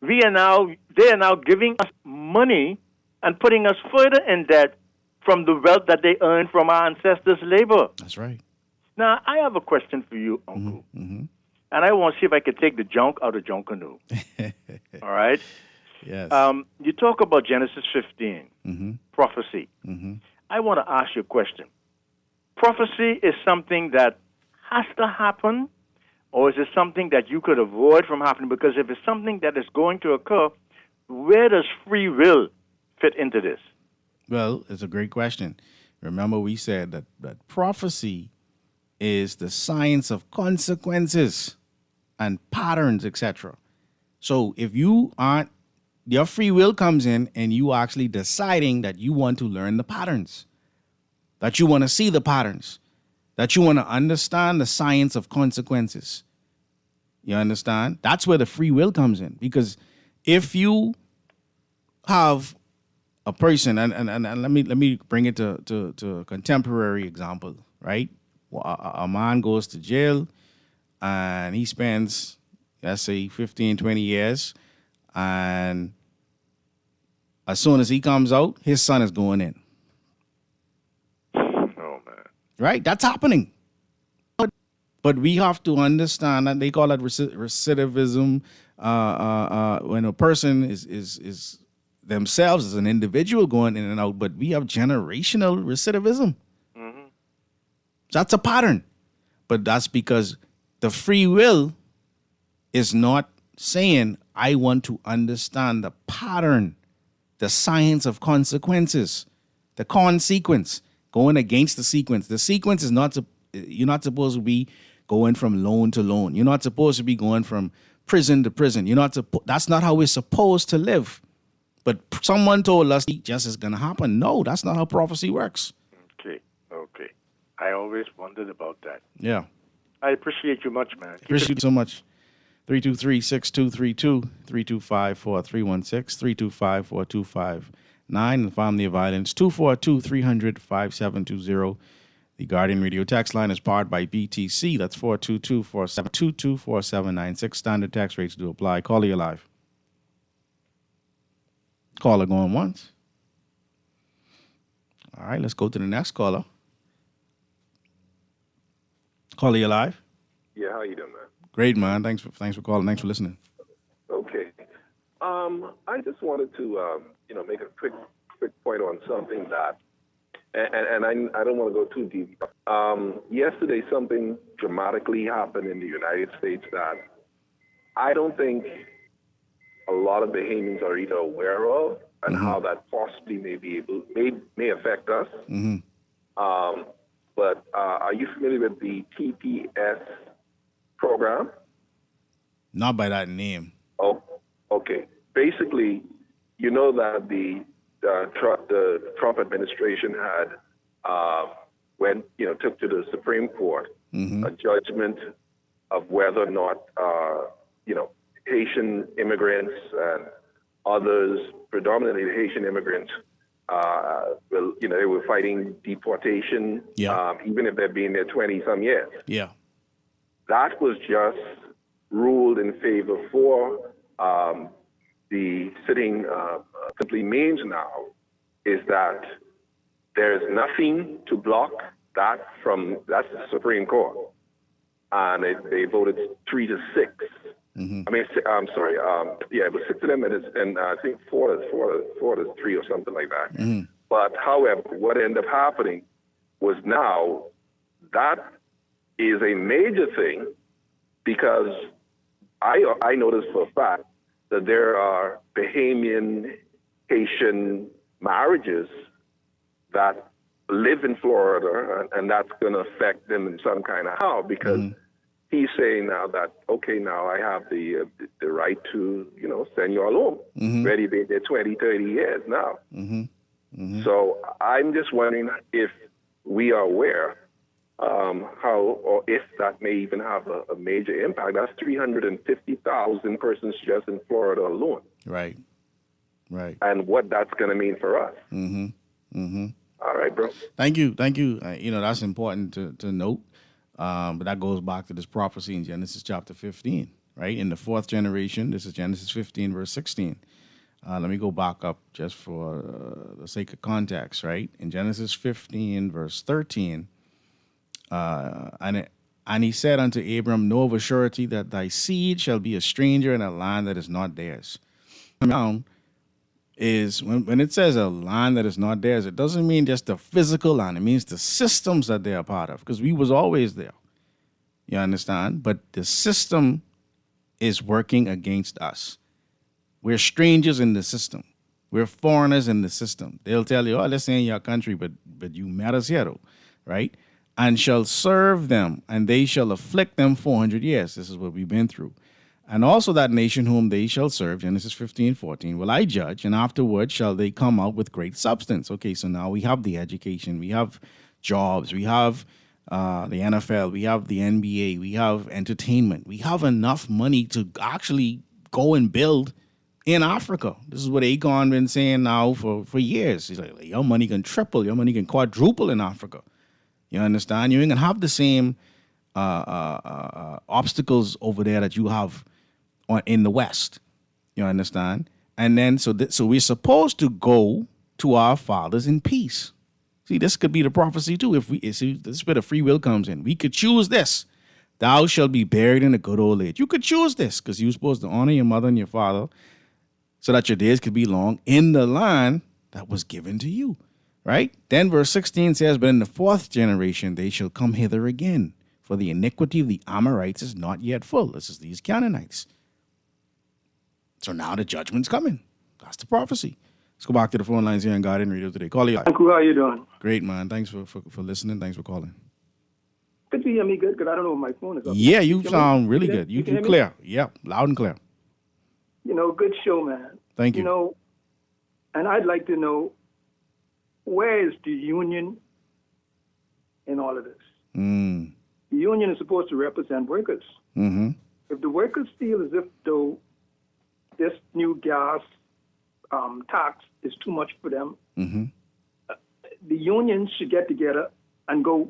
S10: they are now giving us money and putting us further in debt from the wealth that they earned from our ancestors' labor.
S4: That's right.
S10: Now, I have a question for you, Uncle. And I want to see if I could take the junk out of Junkanoo. All right?
S4: Yes.
S10: You talk about Genesis 15, prophecy. I want to ask you a question. Prophecy is something that has to happen, or is it something that you could avoid from happening? Because if it's something that is going to occur, where does free will fit into this?
S4: Well, it's a great question. Remember, we said that prophecy is the science of consequences and patterns, etc. So if you aren't, your free will comes in and you actually deciding that you want to learn the patterns, that you want to see the patterns, that you want to understand the science of consequences. You understand? That's where the free will comes in. Because if you have a person, and let me bring it to a contemporary example, right? A man goes to jail and he spends, let's say, 15, 20 years, and as soon as he comes out, his son is going in.
S10: Oh, man.
S4: Right? That's happening. But we have to understand that they call it recidivism. When a person is themselves as an individual going in and out, but we have generational recidivism. That's a pattern. But that's because the free will is not saying, I want to understand the pattern, the science of consequences, the consequence, going against the sequence. The sequence is not, you're not supposed to be going from loan to loan. You're not supposed to be going from prison to prison. That's not how we're supposed to live. But someone told us just is going to happen. No, that's not how prophecy works.
S10: Okay. I always wondered about that.
S4: Yeah.
S10: I appreciate you much, man.
S4: Appreciate you so much. 323-6232, 325-4316, 325-4259. And Family of Violence, 242-300-5720. The Guardian Radio text line is powered by BTC. That's 422-4796. Standard text rates do apply. Caller, you live. Caller going once. All right, let's go to the next caller. Caller, you live.
S11: Yeah, how you doing, man?
S4: Great, man. Thanks for calling. Thanks for listening.
S11: Okay. I just wanted to, make a quick point on something that, and I don't want to go too deep. Yesterday, something dramatically happened in the United States that I don't think a lot of Bahamians are either aware of, and how that possibly may affect us. But are you familiar with the TPS program?
S4: Not by that name.
S11: Oh, okay. Basically, you know that the Trump administration had took to the Supreme Court a judgment of whether or not Haitian immigrants and others, predominantly Haitian immigrants, they were fighting deportation, even if they'd been there 20-some years.
S4: Yeah.
S11: That was just ruled in favor for the sitting. Simply means now is that there's nothing to block that from, that's the Supreme Court. And they voted 3-6. I mean, I'm sorry. It was 6 of them, and I think 4 to 3 or something like that. But however, what ended up happening was now that is a major thing, because I noticed for a fact that there are Bahamian Haitian marriages that live in Florida, and that's going to affect them in some kind of how, because he's saying now that, okay, now I have the right to, send you all home. Ready, they're 20, 30 years now. So I'm just wondering if we are aware how, or if that may even have a major impact. That's 350,000 persons just in Florida alone.
S4: Right.
S11: And what that's going to mean for us. All right, bro.
S4: Thank you. That's important to note. But that goes back to this prophecy in Genesis chapter 15, right? In the fourth generation, this is Genesis 15, verse 16. Let me go back up just for the sake of context, right? In Genesis 15, verse 13, and he said unto Abram, know of a surety that thy seed shall be a stranger in a land that is not theirs. Now, is when it says a land that is not theirs, it doesn't mean just the physical land. It means the systems that they're a part of, because we was always there. You understand? But the system is working against us. We're strangers in the system. We're foreigners in the system. They'll tell you, oh, let's stay in your country, but you met us here, though, right? And shall serve them, and they shall afflict them 400 years. This is what we've been through. And also that nation whom they shall serve, Genesis 15:14, will I judge, and afterward shall they come out with great substance. Okay, so now we have the education, we have jobs, we have the NFL, we have the NBA, we have entertainment. We have enough money to actually go and build in Africa. This is what Akon been saying now for years. He's like, your money can triple, your money can quadruple in Africa. You understand? You ain't gonna have the same obstacles over there that you have in the West. You understand? And then so we're supposed to go to our fathers in peace. See, this could be the prophecy too. This is where the free will comes in. We could choose this. Thou shalt be buried in a good old age. You could choose this because you're supposed to honor your mother and your father so that your days could be long in the land that was given to you. Right? Then verse 16 says, but in the fourth generation they shall come hither again, for the iniquity of the Amorites is not yet full. This is these Canaanites. So now the judgment's coming. That's the prophecy. Let's go back to the phone lines here on Guardian Radio today. Call you.
S12: Uncle, how you doing?
S4: Great, man. Thanks for listening. Thanks for calling.
S12: Could you hear me good? Because I don't know if my phone is up.
S4: Yeah, you sound really good. You clear. Yeah, loud and clear.
S12: Good show, man.
S4: Thank you.
S12: And I'd like to know, where is the union in all of this? The union is supposed to represent workers.
S4: Mm-hmm.
S12: If the workers feel as if though this new gas tax is too much for them, the unions should get together and go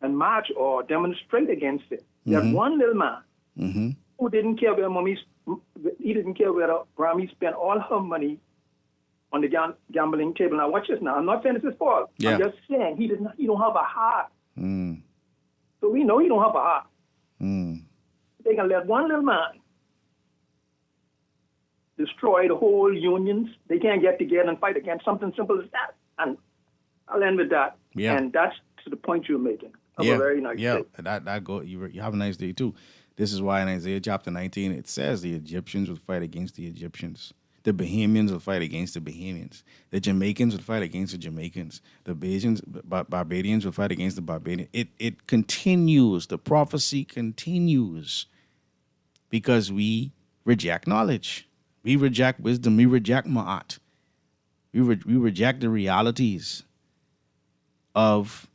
S12: and march or demonstrate against it. There's one little man who didn't care where he didn't care where Grammy spent all her money on the gambling table. Now watch this now. I'm not saying it's his fault.
S4: Yeah.
S12: I'm just saying he don't have a heart. So we know he don't have a heart. They can let one little man destroy the whole unions. They can't get together and fight against something simple as that. And I'll end with that.
S4: Yeah.
S12: And that's to the point you're making. Have a very nice day.
S4: You have a nice day too. This is why in Isaiah chapter 19 it says the Egyptians will fight against the Egyptians. The Bahamians will fight against the Bahamians. The Jamaicans will fight against the Jamaicans. The Barbadians will fight against the Barbadians. It continues. The prophecy continues because we reject knowledge. We reject wisdom. We reject ma'at. We reject the realities of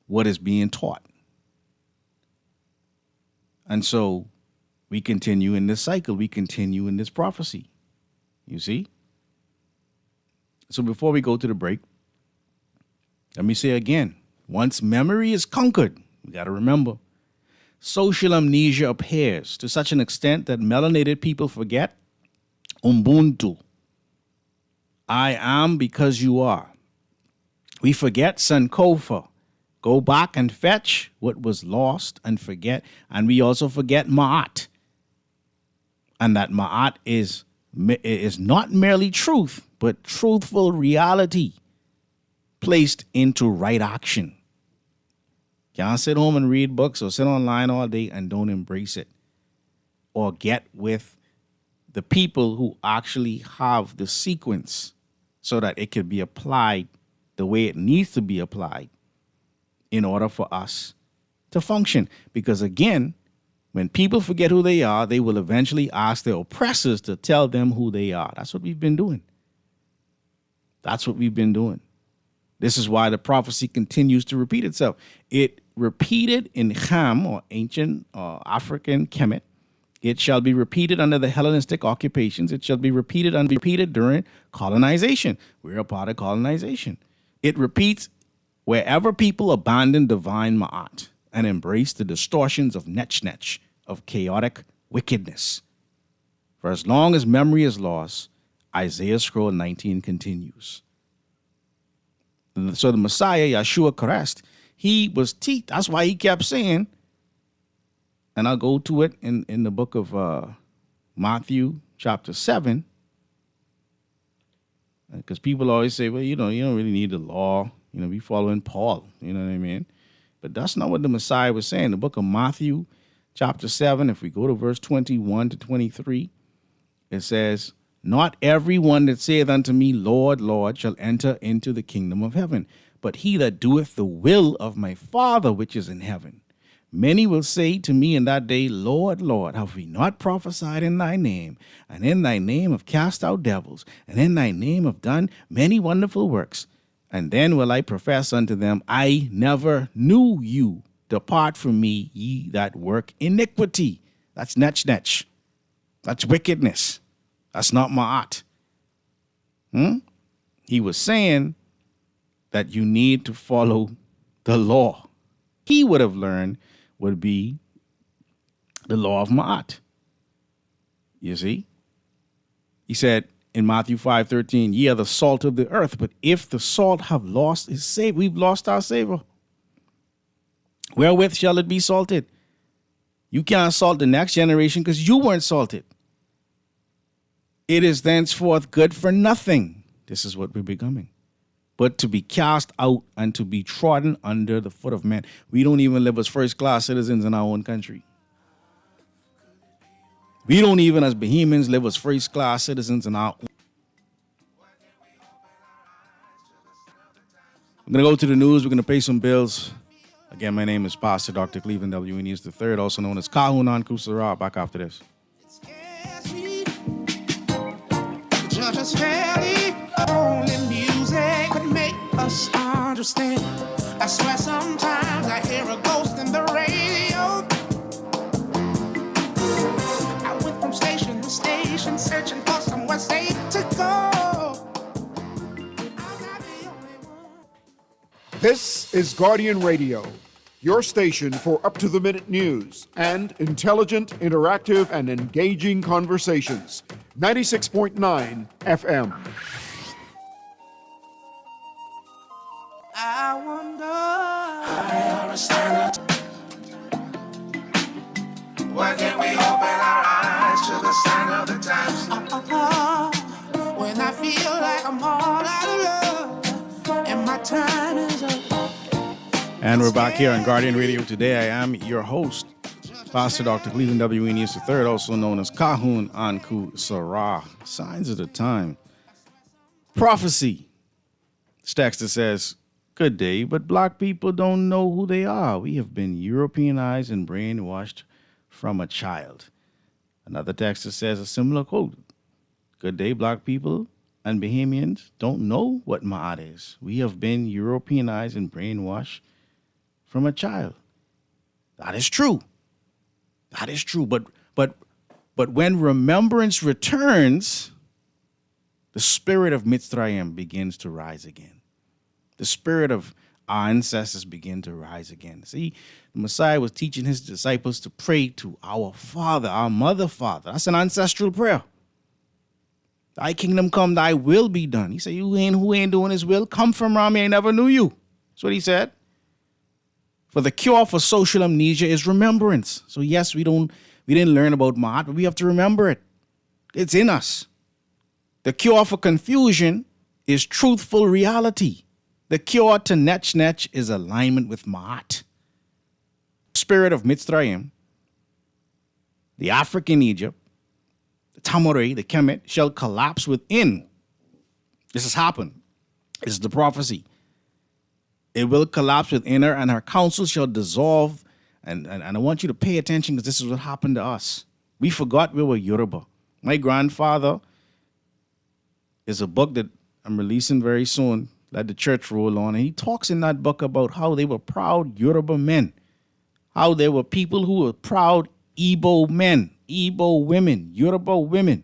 S4: what is being taught. And so we continue in this cycle. We continue in this prophecy. You see? So before we go to the break, let me say again, once memory is conquered, we got to remember, social amnesia appears to such an extent that melanated people forget Ubuntu. I am because you are. We forget Sankofa. Go back and fetch what was lost and forget. And we also forget Ma'at. And that Ma'at is not merely truth, but truthful reality placed into right action. Can't sit home and read books or sit online all day and don't embrace it. Or get with the people who actually have the sequence so that it can be applied the way it needs to be applied in order for us to function. Because again, when people forget who they are, they will eventually ask their oppressors to tell them who they are. That's what we've been doing. That's what we've been doing. This is why the prophecy continues to repeat itself. It repeated in Ham, or ancient African Kemet, It shall be repeated under the Hellenistic occupations. It shall be repeated and repeated during colonization. We're a part of colonization. It repeats wherever people abandon divine ma'at and embrace the distortions of netch, of chaotic wickedness. For as long as memory is lost, Isaiah scroll 19 continues. So the Messiah, Yeshua Christ, he was teeth. That's why he kept saying, and I'll go to it in the book of Matthew chapter 7, because people always say, well, you don't really need the law. Be following Paul. You know what I mean? But that's not what the Messiah was saying. The book of Matthew chapter 7, if we go to verse 21 to 23, it says, not everyone that saith unto me, Lord, Lord, shall enter into the kingdom of heaven, but he that doeth the will of my Father which is in heaven. Many will say to me in that day, Lord, Lord, have we not prophesied in thy name, and in thy name have cast out devils, and in thy name have done many wonderful works? And then will I profess unto them, I never knew you. Depart from me, ye that work iniquity. That's netch. That's wickedness. That's not ma'at. He was saying that you need to follow the law. He would have learned would be the law of ma'at. You see? He said in Matthew 5:13, ye are the salt of the earth, but if the salt have lost its savor, we've lost our savor. Wherewith shall it be salted? You can't salt the next generation because you weren't salted. It is thenceforth good for nothing. This is what we're becoming. But to be cast out and to be trodden under the foot of men. We don't even live as first-class citizens in our own country. We don't even as Bahamians live as first-class citizens in our own. I'm going to go to the news. We're going to pay some bills. Again, my name is Pastor Dr. Cleveland W. Eneas III, also known as Kahun Anku Sarah. Back after this.
S3: Judges fairly, only music could make us understand. I swear sometimes I hear a ghost in the radio. I went from station to station, searching for somewhere safe to go.
S1: This is Guardian Radio, your station for up-to-the-minute news and intelligent, interactive, and engaging conversations. 96.9 FM.
S3: I wonder, I understand it. Why can't we open our eyes to the sign of the times? When I feel like I'm all out of love and my time is up.
S4: And we're back here on Guardian Radio today. I am your host, Pastor Dr. Cleveland W. Eneas III, also known as Kahun Anku Sarah. Signs of the time. Prophecy. This text that says, good day, but black people don't know who they are. We have been Europeanized and brainwashed from a child. Another text that says a similar quote. Good day, black people and Bahamians don't know what ma'at is. We have been Europeanized and brainwashed from a child. That is true. That is true. But when remembrance returns, the spirit of Mitzrayim begins to rise again. The spirit of our ancestors begin to rise again. See, the Messiah was teaching his disciples to pray to our Father, our Mother Father. That's an ancestral prayer. Thy kingdom come, thy will be done. He said, who ain't doing his will? Come from Rami, I never knew you. That's what he said. For the cure for social amnesia is remembrance. So yes, we didn't learn about Ma'at, but we have to remember it. It's in us. The cure for confusion is truthful reality. The cure to netch is alignment with Ma'at. Spirit of Mitzrayim, the African Egypt, the Tamore, the Kemet, shall collapse within. This has happened. This is the prophecy. It will collapse within her, and her council shall dissolve. And I want you to pay attention, because this is what happened to us. We forgot we were Yoruba. My grandfather is a book that I'm releasing very soon. Let the church roll on. And he talks in that book about how they were proud Yoruba men. How they were people who were proud Igbo men. Igbo women, Yoruba women.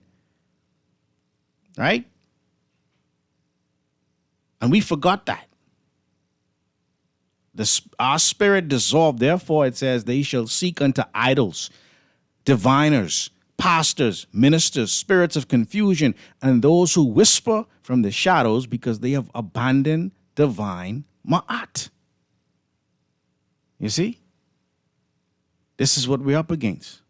S4: Right? And we forgot that. Our spirit dissolved. Therefore, it says, they shall seek unto idols, diviners, pastors, ministers, spirits of confusion, and those who whisper from the shadows, because they have abandoned divine ma'at. You see? This is what we're up against.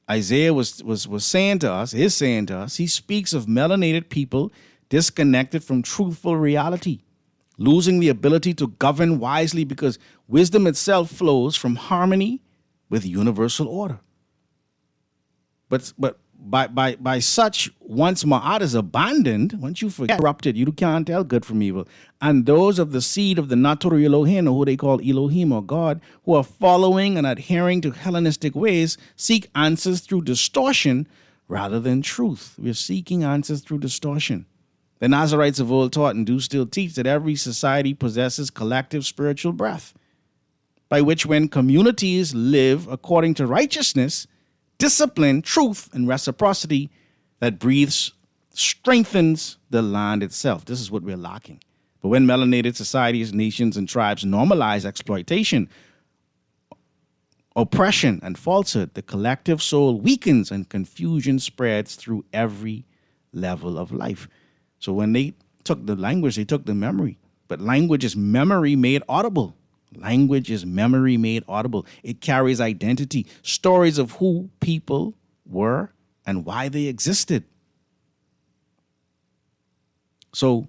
S4: Isaiah was saying to us, is saying to us, he speaks of melanated people disconnected from truthful reality, losing the ability to govern wisely because wisdom itself flows from harmony with universal order. But by such, once Ma'at is abandoned, once you forget, corrupted, you can't tell good from evil. And those of the seed of the Naturi Elohim, or who they call Elohim or God, who are following and adhering to Hellenistic ways, seek answers through distortion rather than truth. We're seeking answers through distortion. The Nazarites of old taught and do still teach that every society possesses collective spiritual breath, by which when communities live according to righteousness, discipline, truth, and reciprocity, that breathes, strengthens the land itself. This is what we're lacking. But when melanated societies, nations, and tribes normalize exploitation, oppression, and falsehood, the collective soul weakens and confusion spreads through every level of life. So when they took the language, they took the memory. But language is memory made audible. Language is memory made audible. It carries identity, stories of who people were and why they existed. So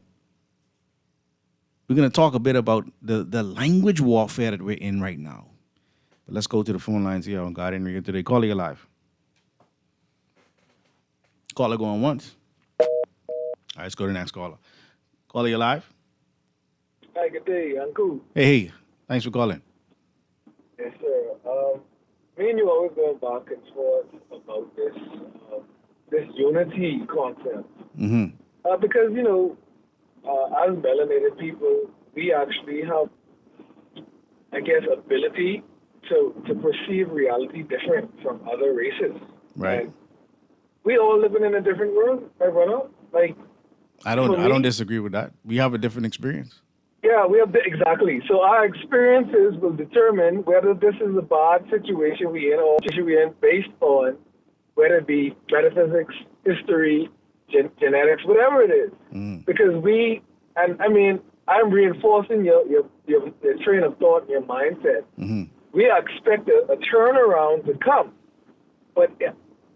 S4: we're going to talk a bit about the language warfare that we're in right now. But let's go to the phone lines here on Guardian Radio today. Caller, you live. Caller going once. All right, let's go to the next caller. Caller, you live.
S13: Hi, good day. I'm cool.
S4: Hey. Thanks for calling.
S13: Yes, sir. Me and you always going back and forth about this unity concept.
S4: Mm-hmm.
S13: Because, as melanated people, we actually have, I guess, ability to perceive reality different from other races.
S4: Right.
S13: And we all living in a different world, right, brother? Like,
S4: I don't disagree with that. We have a different experience.
S13: Yeah, we have exactly. So our experiences will determine whether this is a bad situation we're in or situation we're in based on whether it be metaphysics, history, genetics, whatever it is. Because I'm reinforcing your train of thought and your mindset. We expect a turnaround to come. But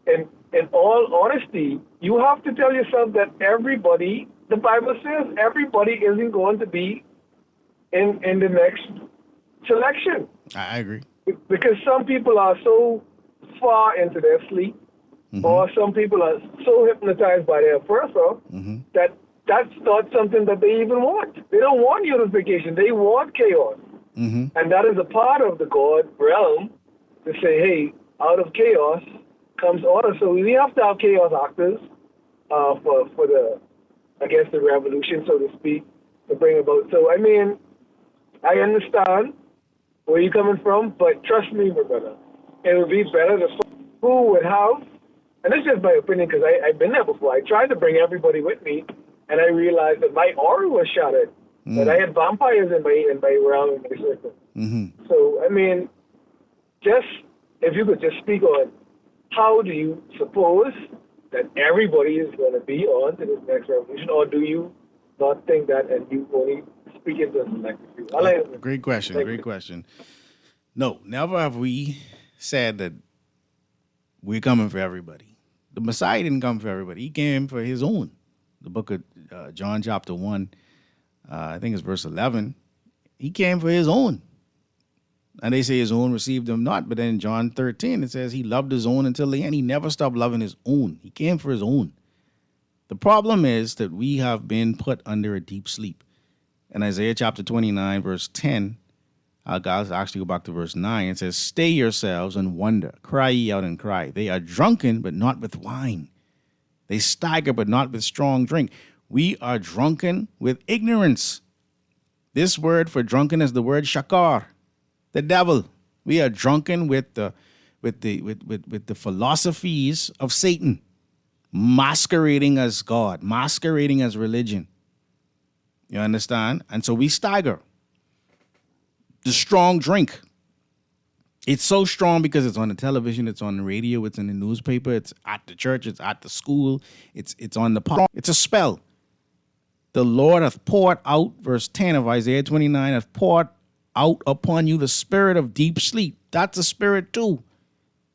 S13: in all honesty, you have to tell yourself that everybody, the Bible says, everybody isn't going to be in the next selection.
S4: I agree.
S13: Because some people are so far into their sleep, or some people are so hypnotized by their oppressor that that's not something that they even want. They don't want unification. They want chaos. And that is a part of the God realm to say, hey, out of chaos comes order. So we have to have chaos actors for the, I guess, the revolution, so to speak, to bring about. So, I understand where you're coming from, but trust me, my brother, it would be better who would have, and this is just my opinion because I've been there before. I tried to bring everybody with me, and I realized that my aura was shattered, that I had vampires in my realm, in my circle. So, just if you could just speak on how do you suppose that everybody is going to be on to this next revolution, or do you not think that and you only speak into a select few?
S4: Great question. No, never have we said that we're coming for everybody. The Messiah didn't come for everybody. He came for his own. The book of John chapter 1, I think it's verse 11, he came for his own. And they say his own received him not. But then in John 13, it says he loved his own until the end. He never stopped loving his own. He came for his own. The problem is that we have been put under a deep sleep. In Isaiah chapter 29, verse 10, I'll actually go back to verse 9. It says, stay yourselves and wonder. Cry ye out and cry. They are drunken, but not with wine. They stagger, but not with strong drink. We are drunken with ignorance. This word for drunken is the word shakar, the devil. We are drunken with the with the philosophies of Satan, masquerading as God, masquerading as religion. You understand? And so we stagger. The strong drink. It's so strong because it's on the television, it's on the radio, it's in the newspaper, it's at the church, it's at the school, it's on the park. It's a spell. The Lord hath poured out, verse 10 of Isaiah 29, hath poured out upon you the spirit of deep sleep. That's a spirit too.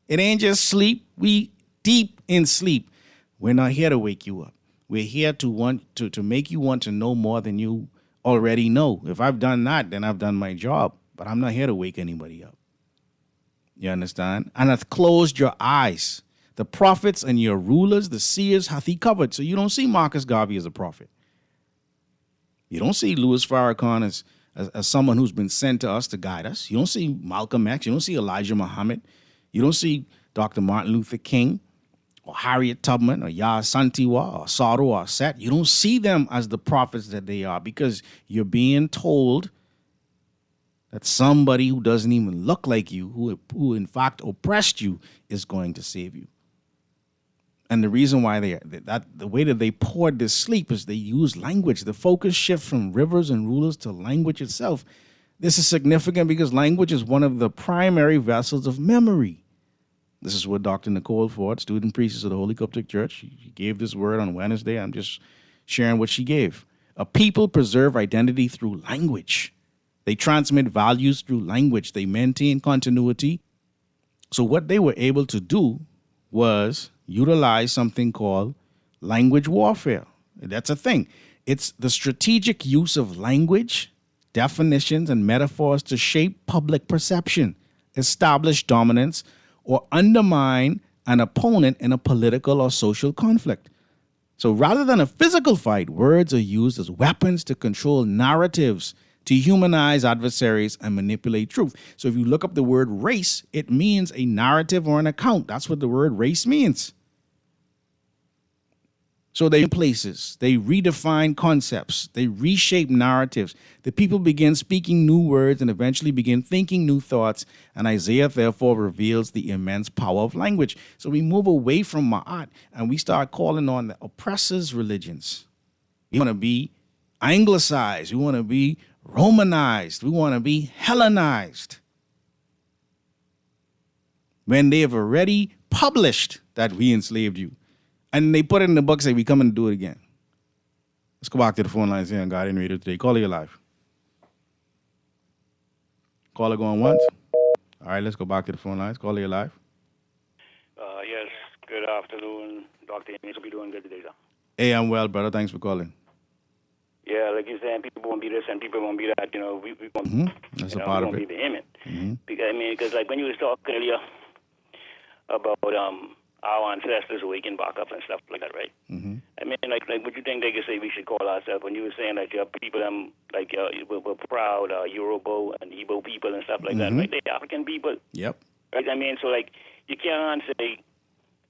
S4: It ain't just sleep. We deep in sleep. We're not here to wake you up. We're here to make you want to know more than you already know. If I've done that, then I've done my job. But I'm not here to wake anybody up. You understand? And hath closed your eyes. The prophets and your rulers, the seers, hath he covered. So you don't see Marcus Garvey as a prophet. You don't see Louis Farrakhan as someone who's been sent to us to guide us. You don't see Malcolm X. You don't see Elijah Muhammad. You don't see Dr. Martin Luther King or Harriet Tubman or Yaa Santiwa or Saru or Set. You don't see them as the prophets that they are because you're being told that somebody who doesn't even look like you, who in fact oppressed you, is going to save you. And the reason why the way that they poured this sleep is they use language. The focus shift from rivers and rulers to language itself. This is significant because language is one of the primary vessels of memory. This is what Dr. Nicole Ford, student priestess of the Holy Coptic Church, she gave this word on Wednesday. I'm just sharing what she gave. A people preserve identity through language. They transmit values through language. They maintain continuity. So what they were able to do was utilize something called language warfare. That's a thing. It's the strategic use of language, definitions, and metaphors to shape public perception, establish dominance, or undermine an opponent in a political or social conflict. So rather than a physical fight, words are used as weapons to control narratives, to humanize adversaries and manipulate truth. So if you look up the word race, it means a narrative or an account. That's what the word race means. So they places, they redefine concepts, they reshape narratives. The people begin speaking new words and eventually begin thinking new thoughts. And Isaiah therefore reveals the immense power of language. So we move away from Ma'at and we start calling on the oppressors' religions. We want to be anglicized. We want to be Romanized. We want to be Hellenized. When they have already published that we enslaved you. And they put it in the book, say, we come and do it again. Let's go back to the phone lines here on Guardian Radio today. Caller, you're live. Caller going once. All right, let's go back to the phone lines. Caller, you're live.
S14: Yes, good afternoon, Dr. Amy. Hope you're doing good today, sir.
S4: Hey, I'm well, brother. Thanks for calling.
S14: Yeah, like you're saying, people won't be this and people won't be that. You know, we won't,
S4: That's a part of
S14: be
S4: it.
S14: vehement. Because like when you was talking earlier about our ancestors waking back up and stuff like that, right? I mean, like would you think they could say we should call ourselves, when you were saying that your people, we're proud, Yoruba and Igbo people and stuff like that, right? They're African people.
S4: Yep.
S14: Right? I mean, so like you can't say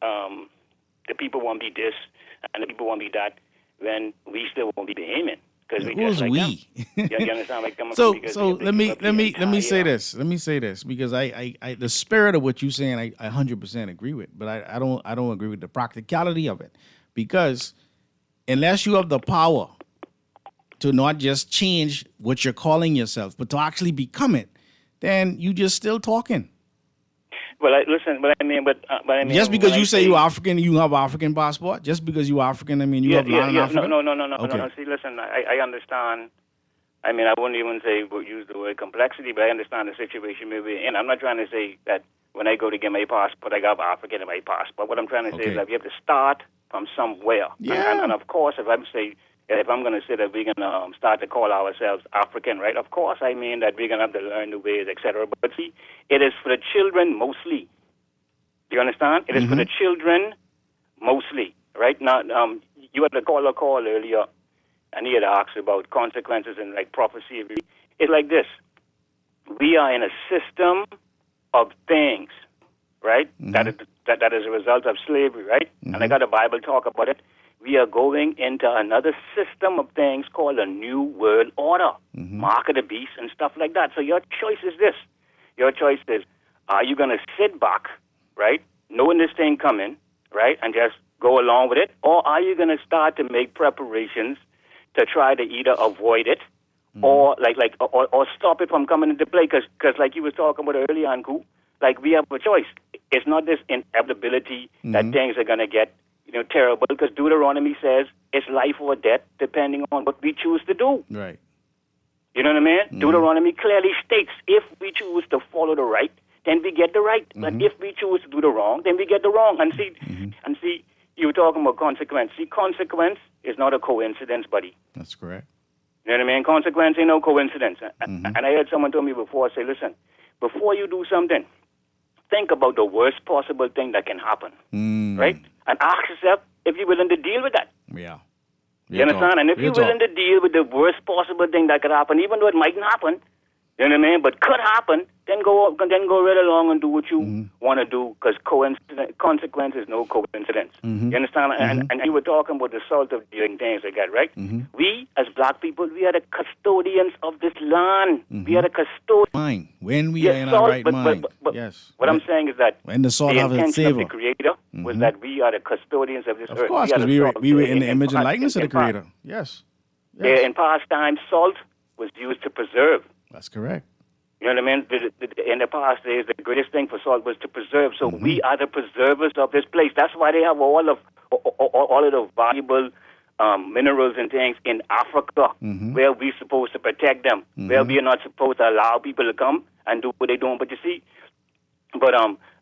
S14: the people won't be this and the people won't be that when we still won't be vehement.
S4: Who's
S14: like
S4: we?
S14: You understand? Like,
S4: so let me say this. Let me say this because I the spirit of what you're saying I 100% agree with, but I don't agree with the practicality of it, because unless you have the power to not just change what you're calling yourself, but to actually become it, then you just still talking.
S14: But I mean,
S4: just because you say you're African, you have African passport. Just because you're African, I mean you have land in Africa.
S14: No.
S4: Okay.
S14: See, listen, I understand. I mean, I wouldn't even use the word complexity, but I understand the situation maybe. And I'm not trying to say that when I go to get my passport, I got African in my passport. What I'm trying to say is that we have to start from somewhere.
S4: Yeah.
S14: And of course, if I'm going to say that we're going to start to call ourselves African, right? Of course, I mean that we're going to have to learn the ways, etc. But see, it is for the children mostly. Do you understand? It is for the children mostly, right? Now, you had the caller call earlier, and he had asked about consequences and like prophecy. It's like this. We are in a system of things, right? That is a result of slavery, right? And I got a Bible talk about it. We are going into another system of things called a new world order, mark of the beast and stuff like that. So your choice is this. Your choice is, are you going to sit back right, knowing this thing coming, right, and just go along with it? Or are you going to start to make preparations to try to either avoid it or or stop it from coming into play? Because like you were talking about earlier, Anku, like we have a choice. It's not this inevitability that things are going to get terrible, because Deuteronomy says it's life or death depending on what we choose to do.
S4: Right.
S14: You know what I mean? Deuteronomy clearly states if we choose to follow the right, then we get the right. But if we choose to do the wrong, then we get the wrong. And see, you were talking about consequence. See, consequence is not a coincidence, buddy.
S4: That's correct.
S14: You know what I mean? Consequence ain't no coincidence. And I heard someone told me before, say, listen, before you do something, think about the worst possible thing that can happen, right? And ask yourself if you're willing to deal with that.
S4: Yeah.
S14: You understand? And if you're willing to deal with the worst possible thing that could happen, even though it mightn't happen, you know what I mean, but could happen, then go right along and do what you want to do, because consequence is no coincidence. You understand? And you were talking about the salt of doing things like that, right? We, as black people, we are the custodians of this land. We are the custodians.
S4: When we are in our right mind. Yes.
S14: What I'm saying is that
S4: when the salt
S14: the
S4: have a
S14: intention of
S4: savor.
S14: the Creator was that we are the custodians of this earth.
S4: Of course, because we were in the image and likeness of the Creator. Yes.
S14: In past times, salt was used to preserve.
S4: That's correct.
S14: You know what I mean? In the past days, the greatest thing for salt was to preserve. So we are the preservers of this place. That's why they have all of the valuable minerals and things in Africa, where we're supposed to protect them, where we are not supposed to allow people to come and do what they're doing. But you see,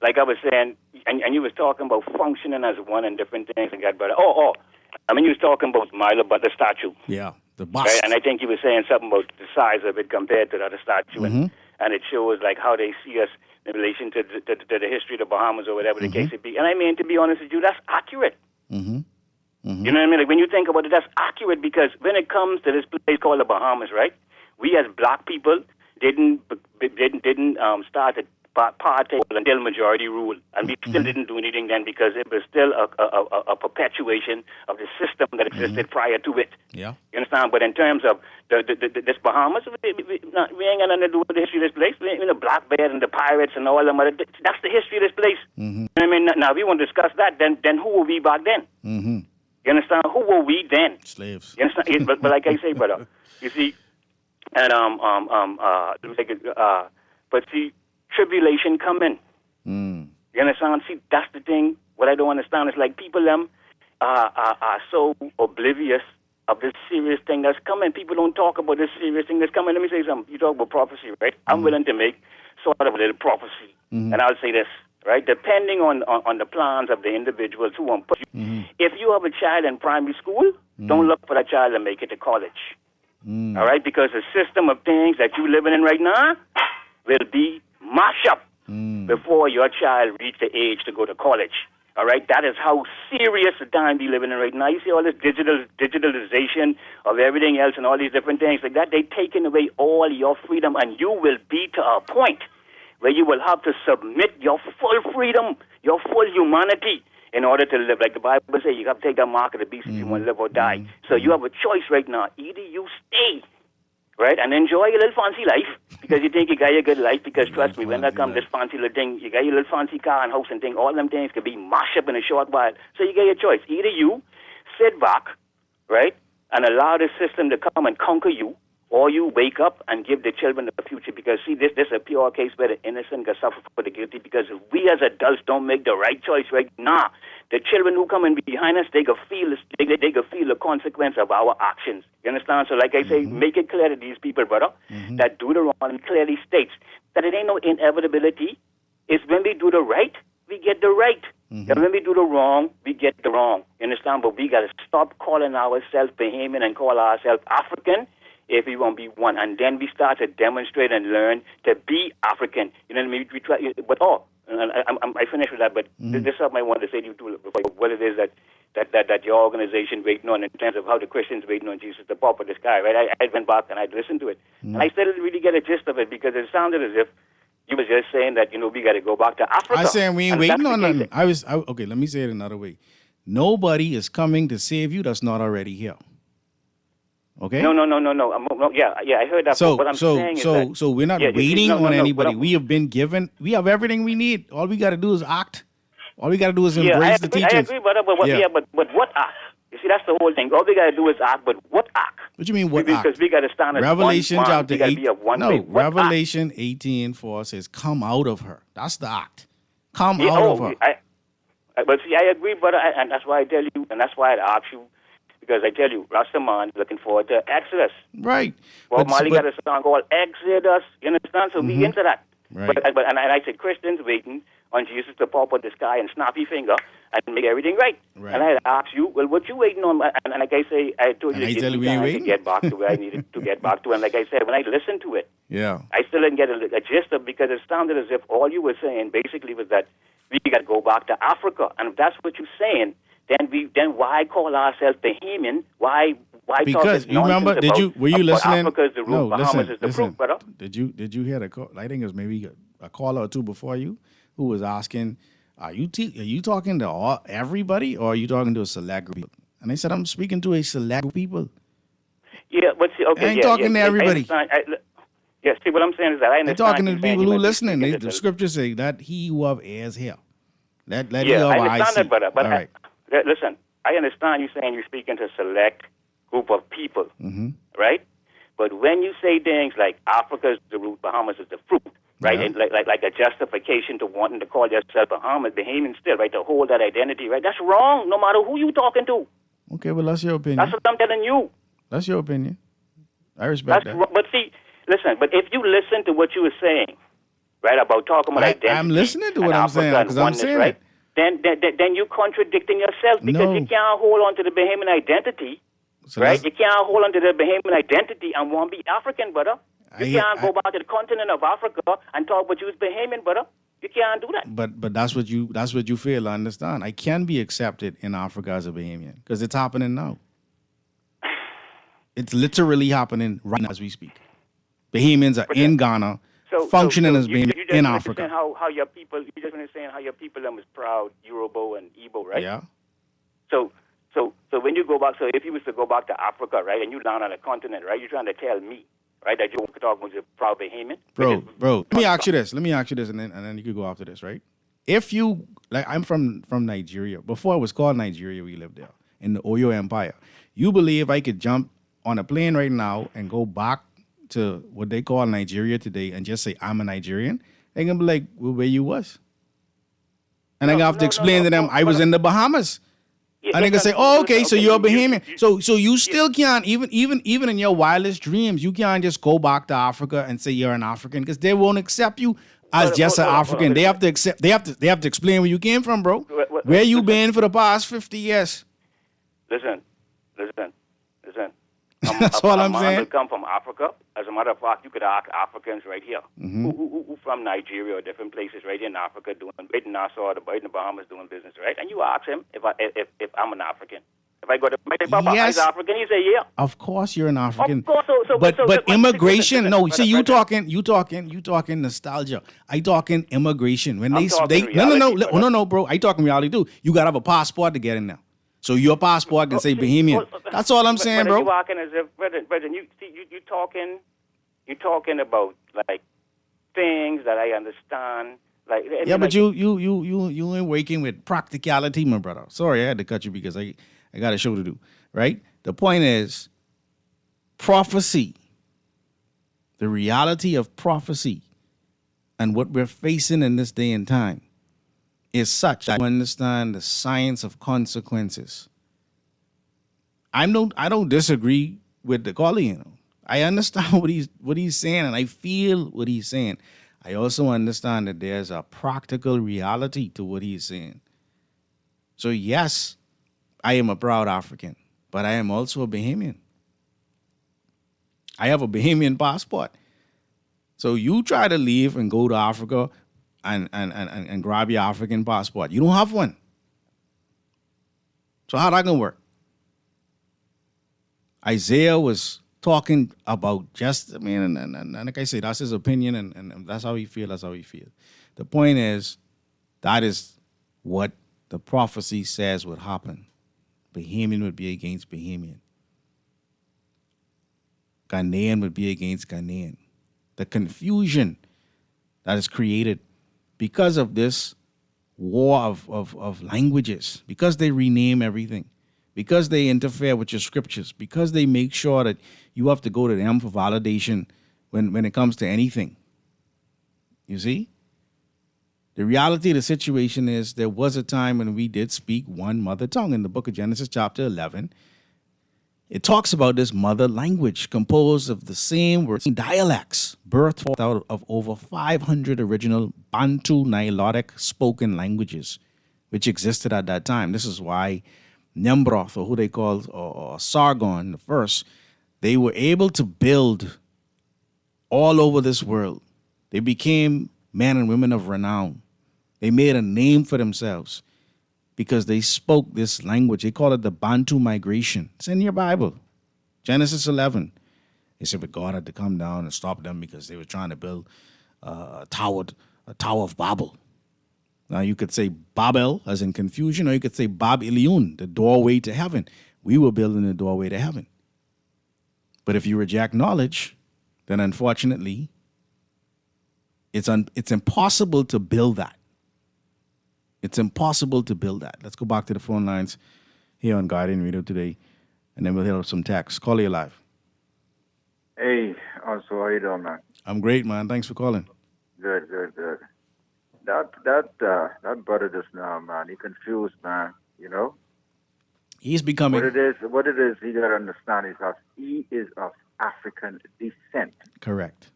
S14: like I was saying, and you was talking about functioning as one and different things and that, but I mean, you was talking about Milo, but the statue.
S4: Yeah, the bust.
S14: Right? And I think you were saying something about the size of it compared to the other statue, and it shows like how they see us in relation to the history of the Bahamas or whatever the case may be. And I mean, to be honest with you, that's accurate. You know what I mean? Like when you think about it, that's accurate, because when it comes to this place called the Bahamas, right? We as black people didn't start to partake until majority rule, and we still didn't do anything then, because it was still a perpetuation of the system that existed prior to it.
S4: Yeah.
S14: You understand? But in terms of this Bahamas, we ain't got nothing to do with the history of this place. The Black Bear and the pirates and all them, that's the history of this place. You know what I mean? Now, if we want to discuss that, then who were we back then? You understand? Who were we then?
S4: Slaves.
S14: You understand? But like I say, brother, you see, and but see, tribulation coming. You understand? See, that's the thing. What I don't understand is like people are so oblivious of this serious thing that's coming. People don't talk about this serious thing that's coming. Let me say something. You talk about prophecy, right? I'm willing to make sort of a little prophecy, and I'll say this, right? Depending on the plans of the individuals who want to put you. If you have a child in primary school, don't look for that child to make it to college. All right? Because the system of things that you're living in right now will be mashed up before your child reach the age to go to college. All right? That is how serious the time we're living in right now. You see all this digitalization of everything else and all these different things like that. They're taking away all your freedom, and you will be to a point where you will have to submit your full freedom, your full humanity, in order to live. Like the Bible says, you have to take that mark of the beast if you want to live or die. So you have a choice right now. Either you stay, right, and enjoy your little fancy life, because you think you got your good life, because trust me, when that comes, this fancy little thing, you got your little fancy car and house and thing, all them things could be mashed up in a short while. So you get your choice. Either you sit back, right, and allow the system to come and conquer you, or you wake up and give the children the future. Because, see, this is a pure case where the innocent can suffer for the guilty, because if we as adults don't make the right choice right now, the children who come in behind us, they can feel the consequence of our actions. You understand? So like I say, make it clear to these people, brother, that Deuteronomy clearly states that it ain't no inevitability. It's when we do the right, we get the right. And when we do the wrong, we get the wrong. You understand? But we got to stop calling ourselves Bahamian and call ourselves African if we want to be one. And then we start to demonstrate and learn to be African. You know what I mean? We try, but I finished with that, but this is something I want to say to you too, what it is that your organization waiting on in terms of how the Christians waiting on Jesus, the pop of the sky, right? I went back and I listened to it, and I still didn't really get a gist of it, because it sounded as if you was just saying that, we got to go back to Africa.
S4: I saying we ain't waiting on nothing. Okay, let me say it another way. Nobody is coming to save you that's not already here. Okay.
S14: No. Yeah, I heard that.
S4: So
S14: what I'm saying is that,
S4: so we're not
S14: yeah,
S4: waiting
S14: no,
S4: on anybody.
S14: but
S4: We have been given. We have everything we need. All we got to do is act. All we got to do is
S14: yeah,
S4: embrace the teachings.
S14: I agree, but what act? You see, that's the whole thing. All we got to do is act, but what act?
S4: What you mean, what
S14: Because
S4: act?
S14: we got to stand as
S4: Revelation
S14: one
S4: chapter
S14: we gotta
S4: 8.
S14: be of one
S4: No,
S14: faith. What
S4: Revelation 18:4 says, "Come out of her." That's the act. Come
S14: act?
S4: out of her.
S14: But see, I agree, brother, and that's why I tell you, and that's why I ask you, because I tell you, Rastaman looking forward to Exodus.
S4: Right.
S14: Well, Mali got a song called Exodus. You understand? So we into that.
S4: Right.
S14: But I said Christians waiting on Jesus to pop out the sky and snap his finger and make everything right. And I ask you, well, what you waiting on? And like I say, I told you
S4: And I
S14: to
S4: tell you we ain't
S14: to
S4: waiting.
S14: get back to where I needed to get back to. And like I said, when I listened to it,
S4: Yeah.
S14: I still didn't get a gist of, because it sounded as if all you were saying basically was that we got to go back to Africa. And if that's what you're saying, then why call ourselves Bahamian? Why talk
S4: Because
S14: this
S4: you remember?
S14: nonsense
S4: Were you
S14: about
S4: listening?
S14: Africa is the root,
S4: No,
S14: Bahamas is the
S4: listen.
S14: fruit, brother.
S4: Did you hear the call? I think it was maybe a caller or two before you who was asking, are you talking to everybody, or are you talking to a select group? And I said, I'm speaking to a select group of people.
S14: Yeah, but see, okay,
S4: I ain't talking to everybody.
S14: Yeah, see, what I'm saying is that I
S4: I'm
S14: understand.
S4: talking to
S14: you
S4: the
S14: saying
S4: people
S14: you
S4: who
S14: must be
S4: listening.
S14: speaking
S4: The
S14: to
S4: scriptures say that he who have ears hear. Let he
S14: yeah,
S4: have
S14: I
S4: eyes
S14: understand
S4: see.
S14: that, brother. But
S4: All right.
S14: listen, I understand you saying you're speaking to a select group of people,
S4: Mm-hmm.
S14: right? But when you say things like Africa is the root, Bahamas is the fruit, right?
S4: Yeah.
S14: And like a justification to wanting to call yourself Bahamas, Bahamian still, right? To hold that identity, right? That's wrong, no matter who you talking to.
S4: Okay, well, that's your opinion.
S14: That's what I'm telling you.
S4: That's your opinion. I respect
S14: That's
S4: that.
S14: wrong. But see, listen, but if you listen to what you were saying, right, about talking about identity,
S4: I'm listening to what
S14: and
S4: I'm
S14: Africa
S4: saying,
S14: and
S4: because I'm
S14: oneness,
S4: saying
S14: right?
S4: it.
S14: Then you're contradicting yourself, because
S4: No.
S14: you can't hold on to the Bahamian identity,
S4: So
S14: right?
S4: let's-
S14: You can't hold on to the Bahamian identity and want to be African, brother. You
S4: I-
S14: can't go back to the continent of Africa and talk about you as Bahamian, brother. You can't do that.
S4: But that's what you fail to understand. I can be accepted in Africa as a Bahamian because it's happening now. It's literally happening right now as we speak. Bahamians are in Ghana, functioning as
S14: you
S4: Bahamians
S14: just
S4: in
S14: understand
S4: Africa.
S14: how your people, you just understand how your people is proud, Yoruba and Igbo, right?
S4: Yeah.
S14: So when you go back, so if you was to go back to Africa, right, and you land on a continent, right, you're trying to tell me, right, that you talk about a proud Bahamian?
S4: Bro, let me ask you this, and then you could go after this, right? If you, like, I'm from Nigeria. Before it was called Nigeria, we lived there, in the Oyo Empire. You believe I could jump on a plane right now and go back to what they call Nigeria today and just say, I'm a Nigerian? They're going to be like, well, where you was? And I'm going to have to explain to them, I was in the Bahamas. And they can say, "Oh, okay, so you're a Bahamian. So you still can't, even in your wildest dreams, you can't just go back to Africa and say you're an African, because they won't accept you as just an African. They have to accept. They have to explain where you came from, bro. Where you been for the past 50 years?
S14: Listen.
S4: That's all I'm
S14: man
S4: saying.
S14: will come from Africa. As a matter of fact, you could ask Africans right here,
S4: Mm-hmm.
S14: who from Nigeria or different places right here in Africa, right in Nassau, right in the Bahamas doing business, right? And you ask him if I'm an African. If I go to my Papa,
S4: Yes.
S14: he's African, he say, yeah.
S4: Of course, you're an African.
S14: Of course,
S4: But
S14: listen,
S4: immigration, no.
S14: listen,
S4: See, you talking nostalgia. I talking immigration. When
S14: I'm
S4: they
S14: talking
S4: no,
S14: reality,
S4: no, bro. I talking reality too. You gotta have a passport to get in there. So your passport can say Bahamian. That's all I'm saying, bro.
S14: You walking as if, brother, you talking about like things that I understand. Like
S4: Yeah, but you ain't working with practicality, my brother. Sorry, I had to cut you because I got a show to do, right? The point is prophecy, the reality of prophecy and what we're facing in this day and time is such that you understand the science of consequences. I don't disagree with the caller, you know. I understand what he's saying, and I feel what he's saying. I also understand that there's a practical reality to what he's saying. So yes, I am a proud African, but I am also a Bahamian. I have a Bahamian passport. So you try to leave and go to Africa and grab your African passport. You don't have one. So how that gonna work? Isaiah was talking about and like I say, that's his opinion, and that's how he feels. That's how he feels. The point is, that is what the prophecy says would happen. Bahamian would be against Bahamian. Ghanaian would be against Ghanaian. The confusion that is created because of this war of languages, because they rename everything, because they interfere with your scriptures, because they make sure that you have to go to them for validation when it comes to anything. You see? The reality of the situation is there was a time when we did speak one mother tongue. In the book of Genesis chapter 11, it talks about this mother language composed of the same words, dialects, birthed out of over 500 original Bantu Nilotic spoken languages, which existed at that time. This is why Nembroth, or who they called, or Sargon the first, they were able to build all over this world. They became men and women of renown. They made a name for themselves because they spoke this language. They call it the Bantu migration. It's in your Bible. Genesis 11. They said, but God had to come down and stop them because they were trying to build a tower of Babel. Now you could say Babel as in confusion, or you could say Bab Iliun, the doorway to heaven. We were building the doorway to heaven. But if you reject knowledge, then unfortunately, it's impossible to build that. It's impossible to build that. Let's go back to the phone lines here on Guardian Radio today, and then we'll hit up some text. Call you live.
S15: Hey, also, how you doing, man?
S4: I'm great, man. Thanks for calling.
S15: Good. That brother just now, man, he confused, man, you know?
S4: He's becoming...
S15: What it is, he got to understand is that he is of African descent.
S4: Correct.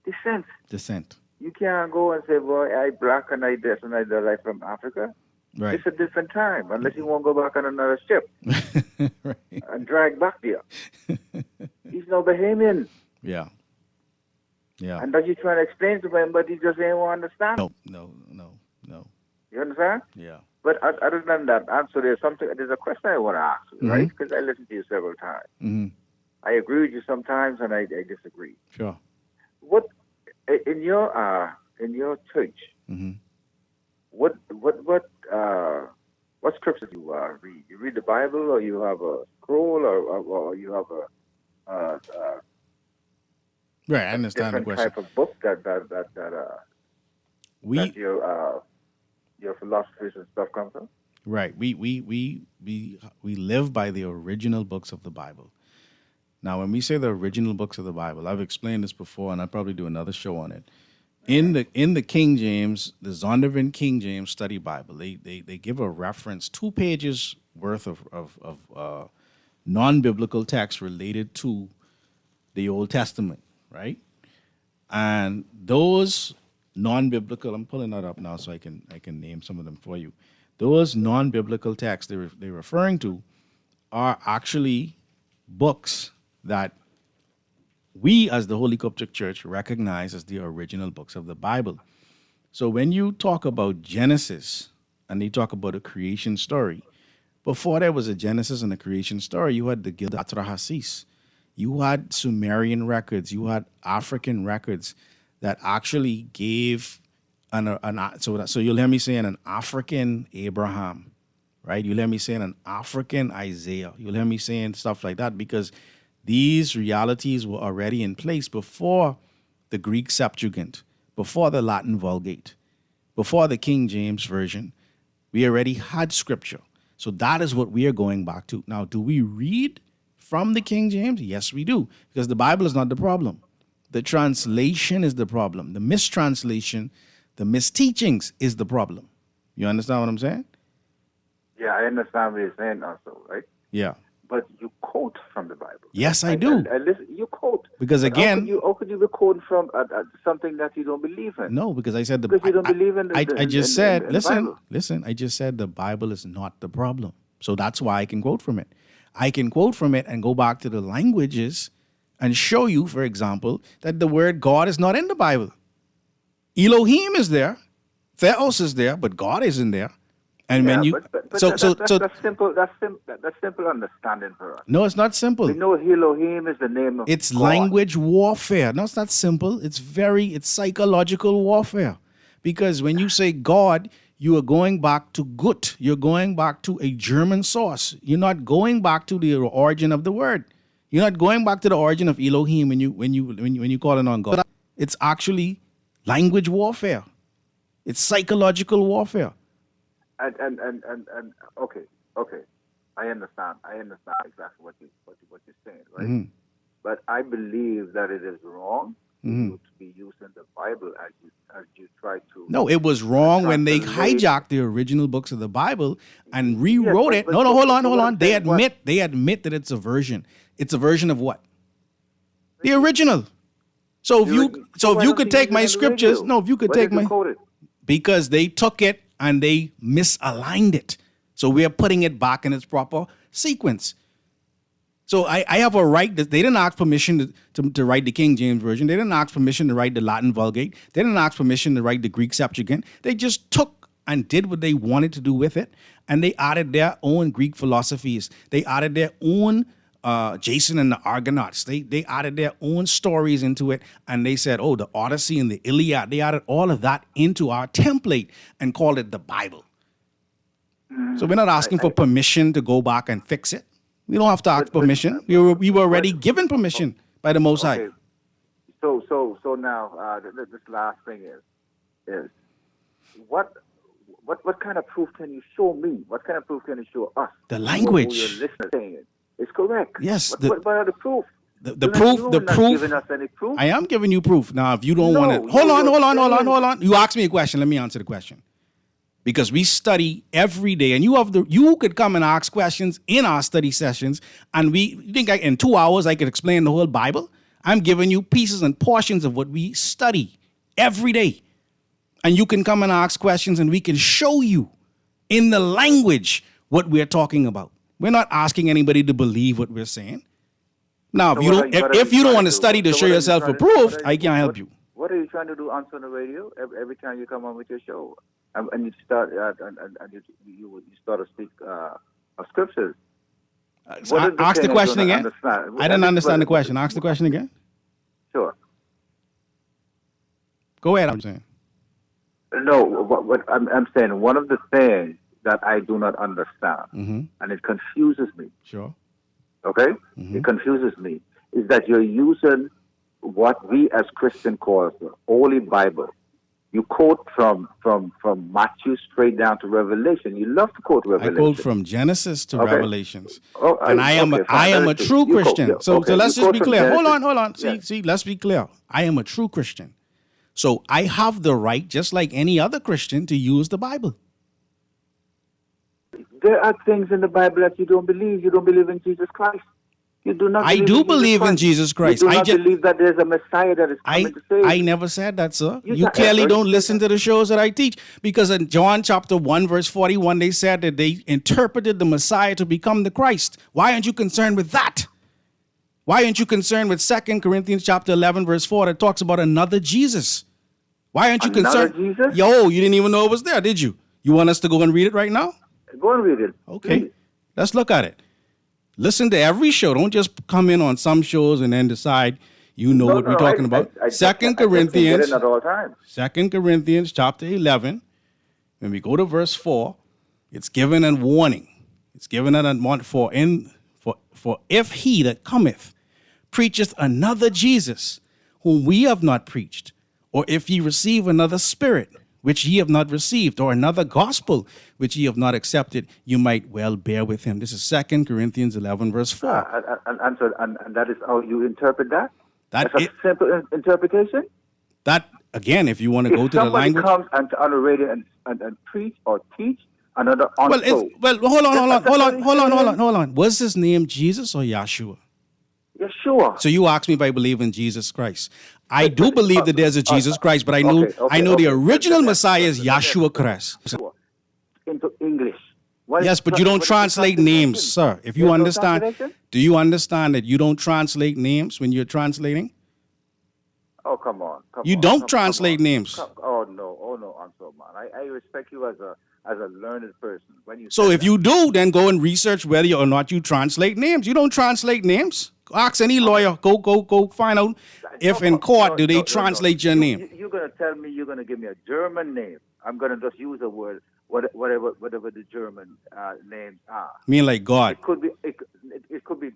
S15: Descent. You can't go and say, boy, I black and I this and I that, I'm from Africa.
S4: Right.
S15: It's a different time, unless you won't go back on another ship
S4: right.
S15: and drag back there. He's no Bahamian.
S4: Yeah.
S15: And that you trying to explain to him, but he just ain't want to understand.
S4: No.
S15: You understand?
S4: Yeah.
S15: But other than that, answer there's a question I want to ask you, right? Because I listened to you several times.
S4: Mm-hmm.
S15: I agree with you sometimes, and I disagree.
S4: Sure.
S15: What in your church?
S4: Mm-hmm.
S15: What scriptures do you read? You read the Bible, or you have a scroll, or you have a
S4: right? I understand the
S15: different
S4: question.
S15: type of book that your philosophies and stuff come from.
S4: Right. We live by the original books of the Bible. Now, when we say the original books of the Bible, I've explained this before, and I'll probably do another show on it. In the King James, the Zondervan King James Study Bible, they give a reference, 2 pages worth of non-biblical text related to the Old Testament, right? And those non-biblical, I'm pulling that up now so I can name some of them for you. Those non-biblical texts they're referring to are actually books that we as the Holy Coptic Church recognize as the original books of the Bible. So when you talk about Genesis and you talk about a creation story, before there was a Genesis and a creation story, you had the Gildat Rahasis. You had Sumerian records. You had African records that actually gave so you'll hear me saying an African Abraham, right? You'll hear me saying an African Isaiah. You'll hear me saying stuff like that because these realities were already in place before the Greek Septuagint, before the Latin Vulgate, before the King James Version. We already had scripture. So that is what we are going back to. Now, do we read from the King James? Yes, we do, because the Bible is not the problem. The translation is the problem. The mistranslation, the misteachings is the problem. You understand what I'm saying?
S15: Yeah, I understand what you're saying also, right?
S4: Yeah.
S15: But you quote from the Bible.
S4: Yes, I do.
S15: I listen, you quote.
S4: Because
S15: But
S4: again...
S15: How could you be quoting from something that you don't believe in?
S4: No, because I said
S15: Because you don't believe in the
S4: I just said,
S15: Bible.
S4: listen, I just said the Bible is not the problem. So that's why I can quote from it. I can quote from it and go back to the languages and show you, for example, that the word God is not in the Bible. Elohim is there, Theos is there, but God isn't there. And when you
S15: that's simple. That's simple understanding for us.
S4: No, it's not simple.
S15: We know Elohim is the name of
S4: It's
S15: God.
S4: language warfare. No, it's not simple. It's psychological warfare. Because when you say God, you are going back to Gut. You're going back to a German source. You're not going back to the origin of the word. You're not going back to the origin of Elohim when you calling on God. It's actually language warfare. It's psychological warfare.
S15: And okay. I understand exactly what you're saying, right?
S4: Mhm.
S15: But I believe that it is wrong
S4: Mhm.
S15: to be using the Bible as you try to.
S4: No, it was wrong when they
S15: translate.
S4: hijacked the original books of the Bible and rewrote
S15: but-
S4: it.
S15: but-
S4: No,
S15: but-
S4: hold
S15: but what
S4: on.
S15: I'm
S4: They
S15: saying, what-
S4: admit that it's a version. It's a version of what? The original. So if you could take my scriptures, if you could take my, because they took it and they misaligned it. So we are putting it back in its proper sequence. So I have a right that they didn't ask permission to write the King James Version. They didn't ask permission to write the Latin Vulgate. They didn't ask permission to write the Greek Septuagint. They just took and did what they wanted to do with it. And they added their own Greek philosophies. They added their own Jason and the Argonauts. They added their own stories into it. And they said, the Odyssey and the Iliad. They added all of that into our template and called it the Bible. So we're not asking for permission to go back and fix it. We don't have to ask permission. We were already given permission by the Most High.
S15: So now this last thing is what kind of proof can you show me? What kind of proof can you show us?
S4: The language.
S15: Who you're listening is correct.
S4: Yes.
S15: What are the proof?
S4: The proof.
S15: You're not giving us any proof.
S4: I am giving you proof. Now, if you don't want to, hold on. You asked me a question. Let me answer the question. Because we study every day, and you could come and ask questions in our study sessions, and you think in 2 hours I could explain the whole Bible? I'm giving you pieces and portions of what we study every day. And you can come and ask questions, and we can show you in the language what we're talking about. We're not asking anybody to believe what we're saying. Now, if you don't want to study to show yourself a proof, I can't help you.
S15: What are you trying to do on the radio every time you come on with your show? And you start you start to speak of scriptures.
S4: Ask the question again. I didn't understand the question. Ask the question again.
S15: Sure.
S4: Go ahead. I'm saying.
S15: No, what I'm saying. One of the things that I do not understand, and it confuses me.
S4: Sure.
S15: Okay. It confuses me is that you're using what we as Christian call the Holy Bible. You quote from Matthew straight down to Revelation. You love to quote Revelation.
S4: I quote from Genesis to Revelations.
S15: Oh,
S4: and I am a true Christian. So let's just be clear. Hold on. See, let's be clear. I am a true Christian. So I have the right, just like any other Christian, to use the Bible.
S15: There are things in the Bible that you don't believe. You don't believe in Jesus Christ. You do not.
S4: I do believe in Jesus Christ.
S15: You do not believe that there's a Messiah that is coming to save.
S4: I never said that, sir. You clearly don't listen to the shows that I teach, because in John chapter 1, verse 41, they said that they interpreted the Messiah to become the Christ. Why aren't you concerned with that? Why aren't you concerned with 2 Corinthians chapter 11, verse 4, that talks about another Jesus? Why aren't you concerned?
S15: Jesus?
S4: Yo, you didn't even know it was there, did you? You want us to go and read it right now?
S15: Go and read it.
S4: Okay.
S15: Please.
S4: Let's look at it. Listen to every show. Don't just come in on some shows and then decide what we're talking about. 2 Corinthians.
S15: At all times.
S4: 2 Corinthians chapter 11. When we go to verse 4, it's given a warning. It's given a warning for if he that cometh preacheth another Jesus, whom we have not preached, or if ye receive another spirit, which ye have not received, or another gospel, which ye have not accepted, you might well bear with him. This is 2 Corinthians 11, verse 4.
S15: And that is how you interpret that?
S4: That's
S15: a simple interpretation?
S4: That, again, if you want to go to the language.
S15: If somebody comes on the radio and preach or teach another untold.
S4: Well, hold on. Was his name Jesus or Yahshua?
S15: Yeshua.
S4: So you asked me if I believe in Jesus Christ. I do believe that there's a Jesus Christ, but I know the original Messiah is Yahshua Christ.
S15: Into English.
S4: Yes, but you don't translate names, sir. If you understand, do you understand that you don't translate names when you're translating?
S15: Oh, come on.
S4: You don't translate names.
S15: Oh, no, Anso, man. I respect you as a learned person.
S4: So if you do, then go and research whether or not you translate names. You don't translate names. Ask any lawyer. Go find out if in court do they translate your name.
S15: You're going to tell me you're going to give me a German name. I'm going to just use a word whatever the German names are.
S4: Mean like God.
S15: It could be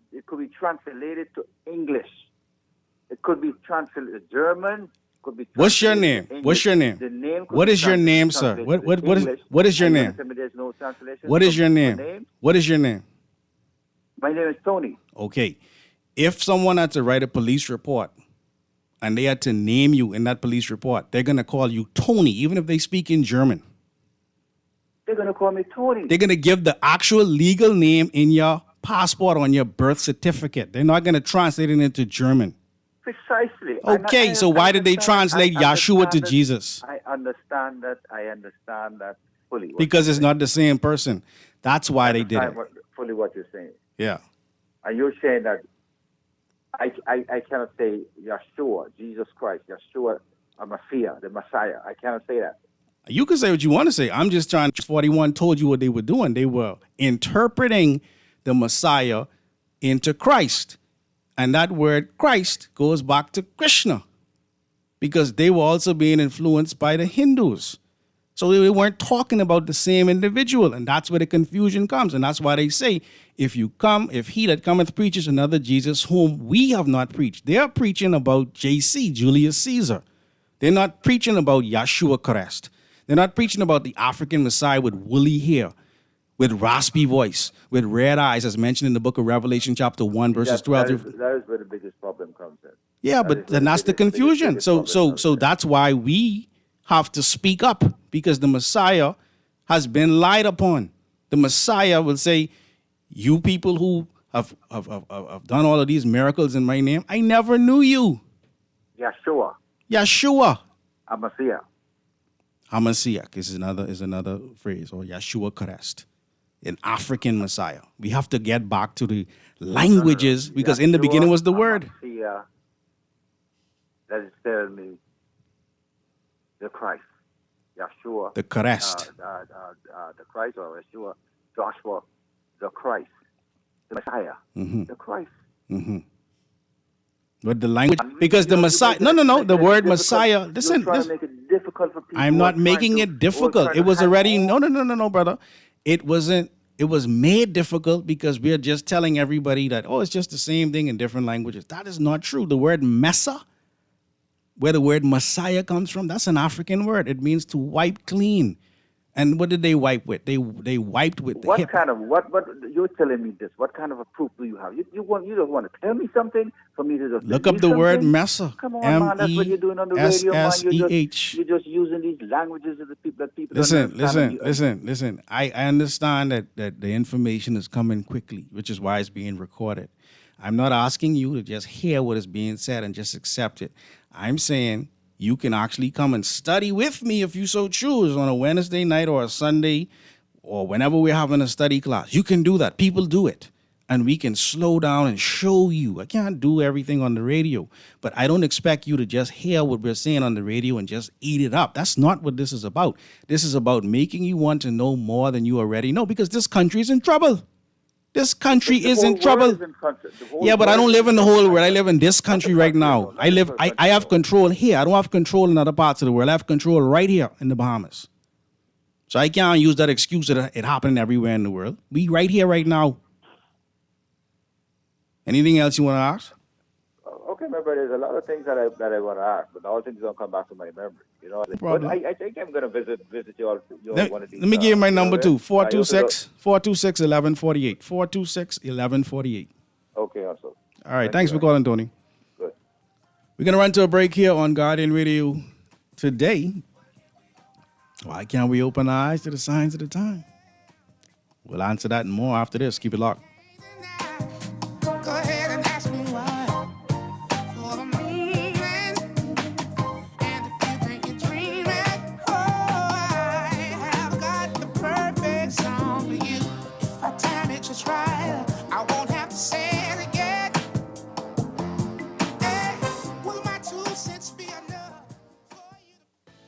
S15: translated to English. It could be translated to German. Could be.
S4: What's your name?
S15: English.
S4: What's your name?
S15: The name.
S4: What is your name, sir? What is your name?
S15: There's no translation.
S4: What is your name? What is your name?
S15: My name is Tony.
S4: Okay. If someone had to write a police report and they had to name you in that police report, they're going to call you Tony, even if they speak in German.
S15: They're going to call me Tony.
S4: They're going to give the actual legal name in your passport on your birth certificate. They're not going to translate it into German.
S15: Precisely.
S4: Okay, so why did they translate Yeshua to Jesus?
S15: I understand that. Fully.
S4: Because it's not the same person. That's why they did it.
S15: Fully what you're saying.
S4: Yeah.
S15: And you're saying that I cannot say Yeshua, Jesus Christ, Yeshua, Messiah, the Messiah. I cannot say that.
S4: You can say what you want to say. I'm just trying. 41 told you what they were doing. They were interpreting the Messiah into Christ. And that word Christ goes back to Krishna because they were also being influenced by the Hindus. So they weren't talking about the same individual. And that's where the confusion comes. And that's why they say, if he that cometh preaches another Jesus whom we have not preached. They are preaching about JC, Julius Caesar. They're not preaching about Yeshua Christ. They're not preaching about the African Messiah with woolly hair, with raspy voice, with red eyes, as mentioned in the book of Revelation chapter 1, verses 12.
S15: That is where the biggest problem comes in.
S4: Yeah, but then that's the confusion. So that's why we have to speak up, because the Messiah has been lied upon. The Messiah will say, you people who have done all of these miracles in my name, I never knew you.
S15: Yeshua.
S4: Hamashiach is another phrase, or Yeshua Christ, an African Messiah. We have to get back to the languages, because in the beginning was the word.
S15: That is telling me the Christ, Yeshua.
S4: The Christ.
S15: The Christ, or Yeshua, Joshua, the Christ, the Messiah, the Christ.
S4: Mm-hmm. But the language, because the Messiah, the word Messiah, listen, I'm not making it difficult. It was already, no, brother. It was made difficult because we are just telling everybody that, it's just the same thing in different languages. That is not true. The word Messa, where the word Messiah comes from, that's an African word. It means to wipe clean. And what did they wipe with? They wiped with the hip.
S15: What you're telling me this? What kind of a proof do you have? You just want to tell me something for me to just
S4: look up the word Messa.
S15: Come on, man, that's what you're doing on the radio, man.
S4: M-E-S-S-E-H.
S15: You're just using these languages of the people that people.
S4: Listen. I understand that the information is coming quickly, which is why it's being recorded. I'm not asking you to just hear what is being said and just accept it. I'm saying you can actually come and study with me if you so choose on a Wednesday night or a Sunday or whenever we're having a study class. You can do that. People do it. And we can slow down and show you. I can't do everything on the radio, but I don't expect you to just hear what we're saying on the radio and just eat it up. That's not what this is about. This is about making you want to know more than you already know, because this country is in trouble. This country is in trouble. Yeah, but I don't live in the whole world. I live in this country right now. I have control here. I don't have control in other parts of the world. I have control right here in the Bahamas. So I can't use that excuse that it happening everywhere in the world. We right here right now. Anything else you want to ask?
S15: Okay, my brother, there's a lot of things that I want to ask, but all things don't come back to my memory. You know, but I think I'm going to visit you all.
S4: Let me give you my number too. 426-1148. 426-1148.
S15: Okay, also.
S4: All right, thanks for calling, Tony.
S15: Good.
S4: We're going to run to a break here on Guardian Radio today. Why can't we open our eyes to the signs of the time? We'll answer that and more after this. Keep it locked.
S3: Go ahead and ask me why. For the moment. And if you think you're dreaming, I have got the perfect song for you. If I time it just right, I won't have to say it again. Hey, will my 2 cents be enough?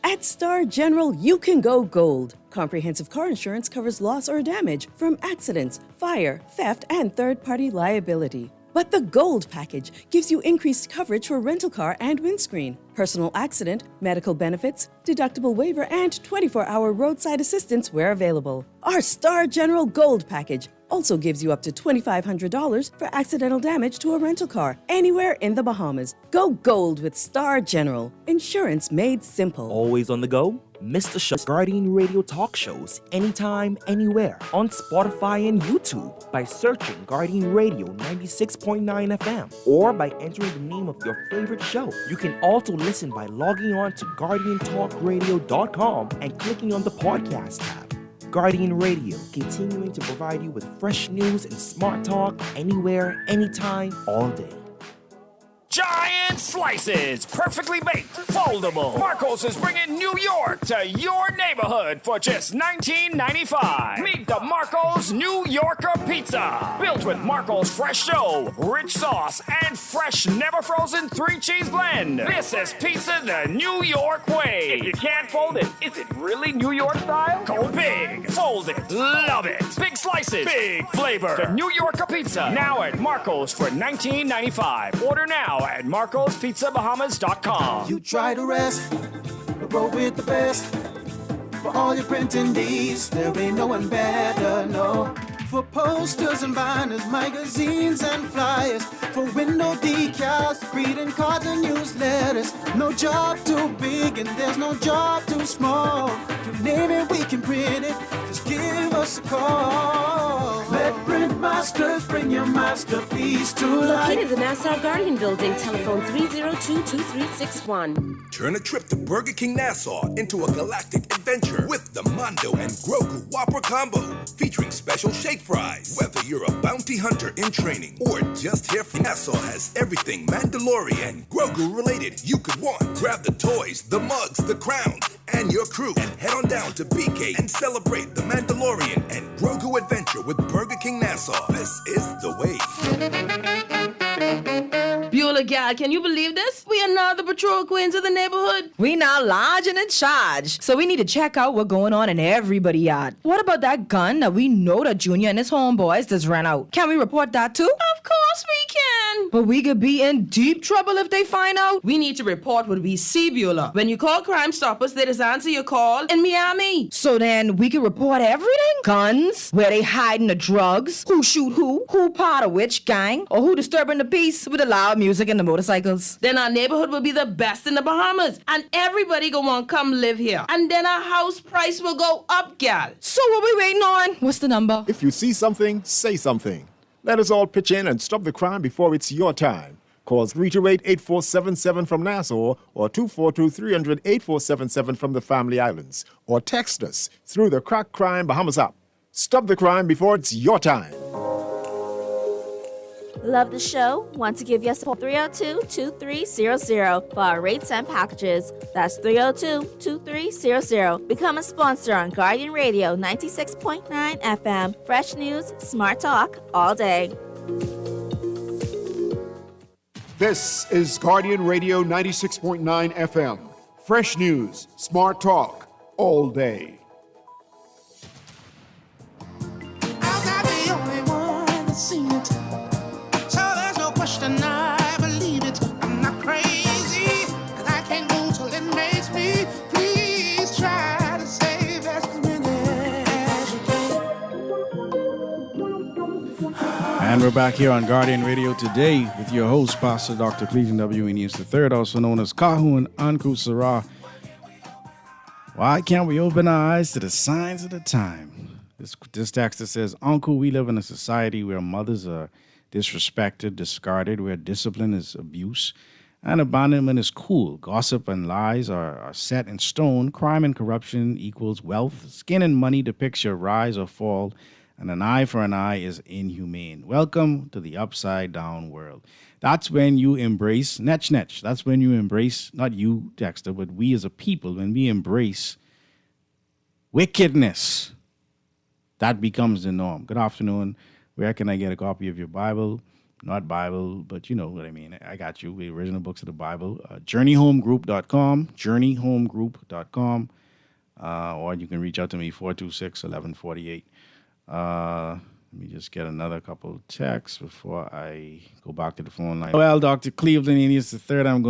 S16: At Star General, you can go gold. Comprehensive car insurance covers loss or damage from accidents, fire, theft, and third-party liability. But But the Gold package gives you increased coverage for rental car and windscreen, personal accident, medical benefits, deductible waiver, and 24-hour roadside assistance where available. Our Star General Gold package also gives you up to $2,500 for accidental damage to a rental car anywhere in the Bahamas. Go gold with Star General. Insurance made simple.
S7: Always on the go? Mr. Show's Guardian Radio talk shows anytime, anywhere on Spotify and YouTube by searching Guardian Radio 96.9 FM or by entering the name of your favorite show. You can also listen by logging on to GuardianTalkRadio.com and clicking on the podcast tab. Guardian Radio, continuing to provide you with fresh news and smart talk anywhere, anytime, all day.
S17: Giant slices, perfectly baked, foldable. Marcos is bringing New York to your neighborhood for just $19.95. Meet the Marcos New Yorker Pizza. Built with Marcos fresh dough, rich sauce, and fresh, never frozen 3-cheese blend. This is pizza the New York way. If you can't fold it, is it really New York style? Go big, fold it, love it. Big slices, big flavor. The New Yorker Pizza, now at Marcos for $19.95. Order now at MarcosPizzaBahamas.com.
S3: You try to rest, but roll with the best. For all your printing needs, there ain't no one better, no. For posters and banners, magazines and flyers. For window decals, greeting cards and newsletters. No job too big and there's no job too small. You name it, we can print it. Just give us a call. Let Print Masters bring your masterpiece to life.
S18: Located in the Nassau Guardian Building, telephone 302-2361.
S19: Turn a trip to Burger King Nassau into a galactic adventure with the Mondo and Grogu Whopper Combo, featuring special shake fries. Whether you're a bounty hunter in training or just here for Nassau has everything Mandalorian and Grogu related you could want. Grab the toys, the mugs, the crowns, and your crew and head on down to BK and celebrate the Mandalorian and Grogu adventure with Burger King Nassau. This is the way.
S20: Beulah gal, can you believe this? We are now the patrol queens of the neighborhood. We now large and in charge. So we need to check out what's going on in everybody's yard. What about that gun that we know that Junior and his homeboys just ran out? Can we report that too? Of course we can. But we could be in deep trouble if they find out. We need to report what we see, Beulah. When you call Crime Stoppers, they just answer your call in Miami. So then we can report everything? Guns, where they hiding the drugs, who shoot who part of which gang, or who disturbing the peace with the loud music and the motorcycles. Then our neighborhood will be the best in the Bahamas, and everybody gonna want to come live here. And then our house price will go up, gal. So what we waiting on? What's the number?
S21: If you see something, say something. Let us all pitch in and stop the crime before it's your time. Call 328-8477 from Nassau or 242-300-8477 from the Family Islands. Or text us through the Crack Crime Bahamas app. Stop the crime before it's your time.
S2: Love the show? Want to give us a 302-2300 for our rates and packages. That's 302-2300. Become a sponsor on Guardian Radio 96.9 FM. Fresh news, smart talk, all day.
S1: This is Guardian Radio 96.9 FM. Fresh news, smart talk, all day.
S3: I'm not the only one that's seen it. So there's no question, I believe it. I'm not crazy, and I can't go till it makes me. Please try to save as many as you can.
S4: And we're back here on Guardian Radio today with your host, Pastor Dr. Cleveland W. Eneas III, also known as Kahun Anku Sarah. Why can't we open our eyes to the signs of the time? This text that says, Uncle, we live in a society where mothers are disrespected, discarded, where discipline is abuse, and abandonment is cool. Gossip and lies are set in stone. Crime and corruption equals wealth. Skin and money depicts your rise or fall, and an eye for an eye is inhumane. Welcome to the upside down world. That's when you embrace netch. That's when you embrace, not you, Dexter, but we as a people, when we embrace wickedness, that becomes the norm. Good afternoon. Where can I get a copy of your Bible? Not Bible, but you know what I mean. I got you. The original books of the Bible. JourneyHomeGroup.com, JourneyHomeGroup.com, or you can reach out to me, 426-1148. Let me just get another couple of texts before I go back to the phone line. Well, Dr. Cleveland Enius III, I'm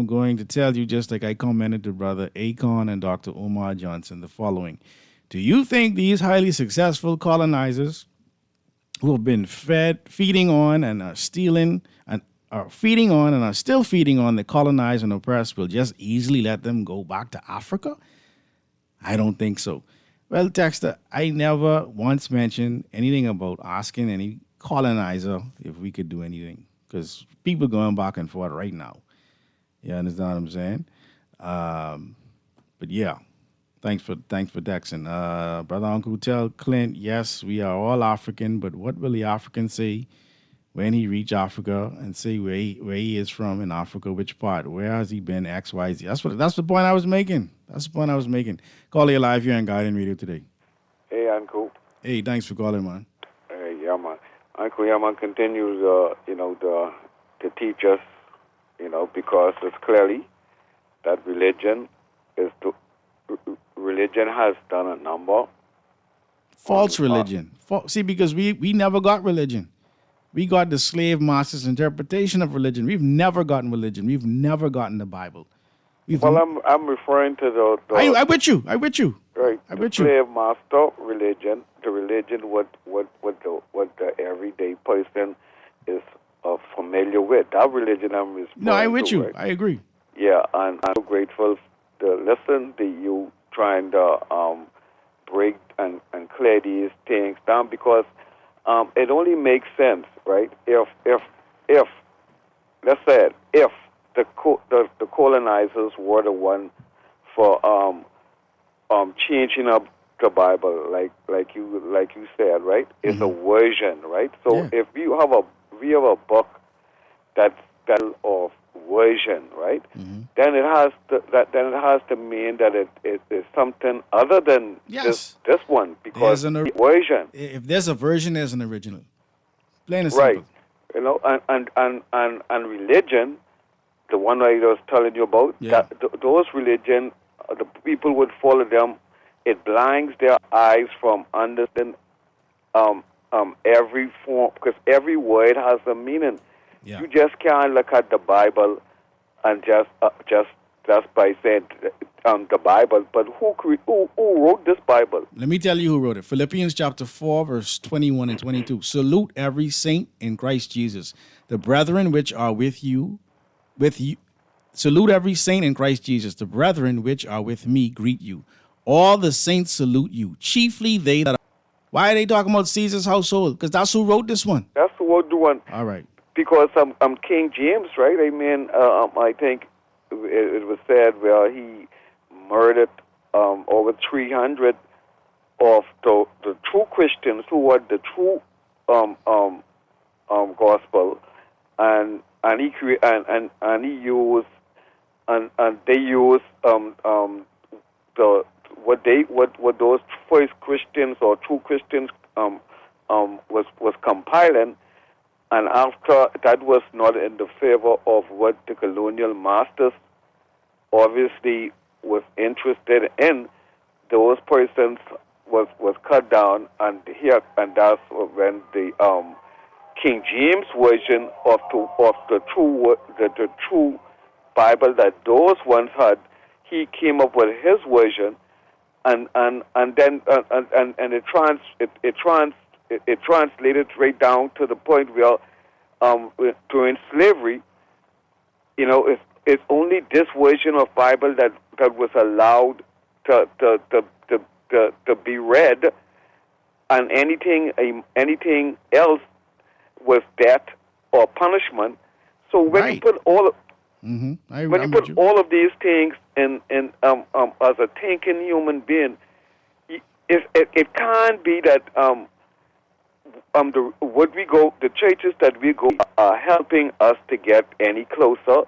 S4: going to tell you, just like I commented to Brother Akon and Dr. Omar Johnson, the following. Do you think these highly successful colonizers who have been feeding on and are stealing and are feeding on and are still feeding on the colonized and oppressed will just easily let them go back to Africa? I don't think so. Well, Texter, I never once mentioned anything about asking any colonizer if we could do anything, because people going back and forth right now. You understand what I'm saying? But yeah, thanks for texting. Brother Uncle, tell Clint, yes, we are all African, but what will the African say when he reach Africa and say where he is from in Africa, which part, where has he been, X, Y, Z? That's the point I was making. Call you live here on Guardian Radio today.
S5: Hey, Uncle.
S4: Hey, thanks for calling, man.
S5: Hey, yeah, man. Uncle Yaman continues, to teach us, because it's clearly that religion has done a number.
S4: False religion. See, because we never got religion. We got the slave master's interpretation of religion. We've never gotten religion. We've never gotten the Bible.
S5: I'm referring to the
S4: I'm with you.
S5: Right. The slave master religion, the religion what the everyday person is familiar with. That religion I'm referring
S4: No, I'm with
S5: to,
S4: you.
S5: right?
S4: I agree.
S5: Yeah, and I'm so grateful to listen to you trying to break and clear these things down, because it only makes sense, right? If let's say if the colonizers were the one for changing up the Bible, like you said, right? It's a version, right? So if we have a book that's of version, right? Then it has to mean that it is something other than this one, because version.
S4: If there's a version, there's an original. Plain and
S5: right.
S4: simple.
S5: And religion, the one I was telling you about, those religion, the people would follow them. It blinds their eyes from understanding every form, because every word has a meaning.
S4: Yeah.
S5: You just can't look at the Bible and just by saying the Bible. But who wrote this Bible?
S4: Let me tell you who wrote it. Philippians chapter 4, verse 21 and 22. Salute every saint in Christ Jesus. The brethren which are with you. Salute every saint in Christ Jesus. The brethren which are with me greet you. All the saints salute you, chiefly they that are. Why are they talking about Caesar's household? Because that's who wrote this one.
S5: That's who wrote the one.
S4: All right.
S5: Because King James, right? I mean, I think it was said where he murdered over 300 of the true Christians who were the true gospel, and he used they used what those first Christians or true Christians was compiling. And after that was not in the favor of what the colonial masters obviously was interested in, those persons was cut down, and that's when the King James version of the true Bible that those ones had, he came up with his version, and then it translated right down to the point where during slavery, it's only this version of Bible that was allowed to be read, and anything else was death or punishment. So when you put all of all of these things in as a thinking human being, it can't be that the churches that we go are helping us to get any closer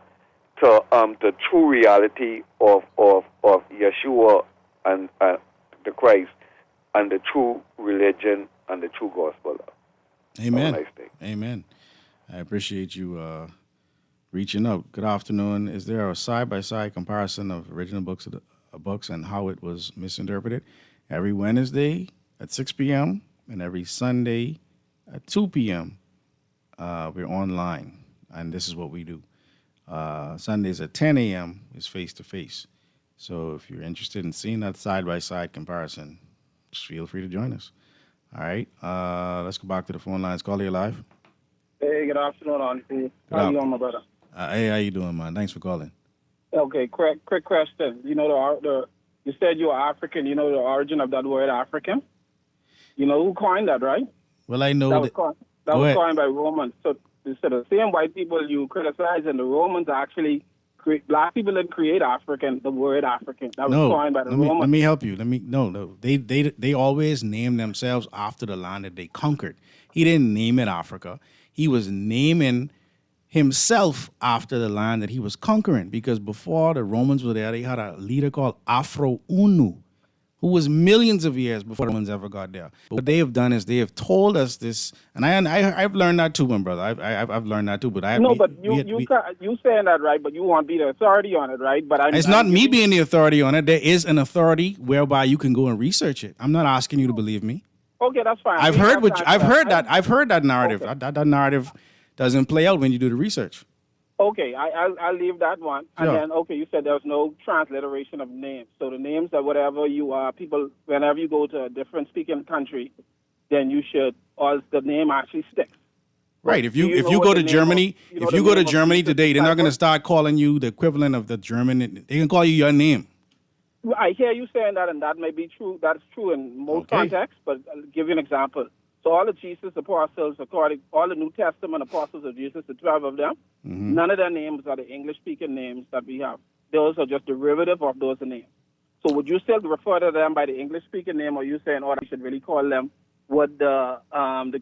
S5: to the true reality of Yeshua and the Christ and the true religion and the true gospel.
S4: Amen.
S5: Have a nice day.
S4: Amen. I appreciate you reaching out. Good afternoon. Is there a side-by-side comparison of original books and how it was misinterpreted? Every Wednesday at 6 p.m., and every Sunday at 2 p.m., we're online, and this is what we do. Sundays at 10 a.m. is face-to-face. So if you're interested in seeing that side-by-side comparison, just feel free to join us. All right, let's go back to the phone lines. Caller, you live.
S6: Hey, good afternoon, Auntie. How you doing, my brother?
S4: Hey, how you doing, man? Thanks for calling.
S6: Okay, quick question. You know, you said you are African. You know the origin of that word African? You know who coined that, right?
S4: Well, I know
S6: that was coined by Romans. So the same white people you criticize, and the Romans actually, black people didn't create African, the word African. That was coined by the Romans.
S4: Let me help you. No. They always name themselves after the land that they conquered. He didn't name it Africa. He was naming himself after the land that he was conquering, because before the Romans were there, they had a leader called Afro-Unu, who was millions of years before the Romans ever got there. But what they have done is they have told us this, and I've learned that too, my brother. I've learned that too. But
S6: you saying that, right? But you want to be the authority on it, right? But
S4: it's not me being the authority on it. There is an authority whereby you can go and research it. I'm not asking you to believe me.
S6: Okay, that's fine.
S4: I've heard that narrative. Okay. That narrative doesn't play out when you do the research.
S6: Okay, I'll leave that one. And then, you said there's no transliteration of names. So the names that whatever you are, people, whenever you go to a different speaking country, then you should, or the name actually sticks.
S4: Right. If you go to Germany, today, they're not going to start calling you the equivalent of the German. They can call you your name.
S6: I hear you saying that, and that may be true. That's true in most contexts, but I'll give you an example. So all of Jesus' apostles, all the New Testament apostles of Jesus, the 12 of them, none of their names are the English-speaking names that we have. Those are just derivative of those names. So would you still refer to them by the English-speaking name, or are you saying, I should really call them what the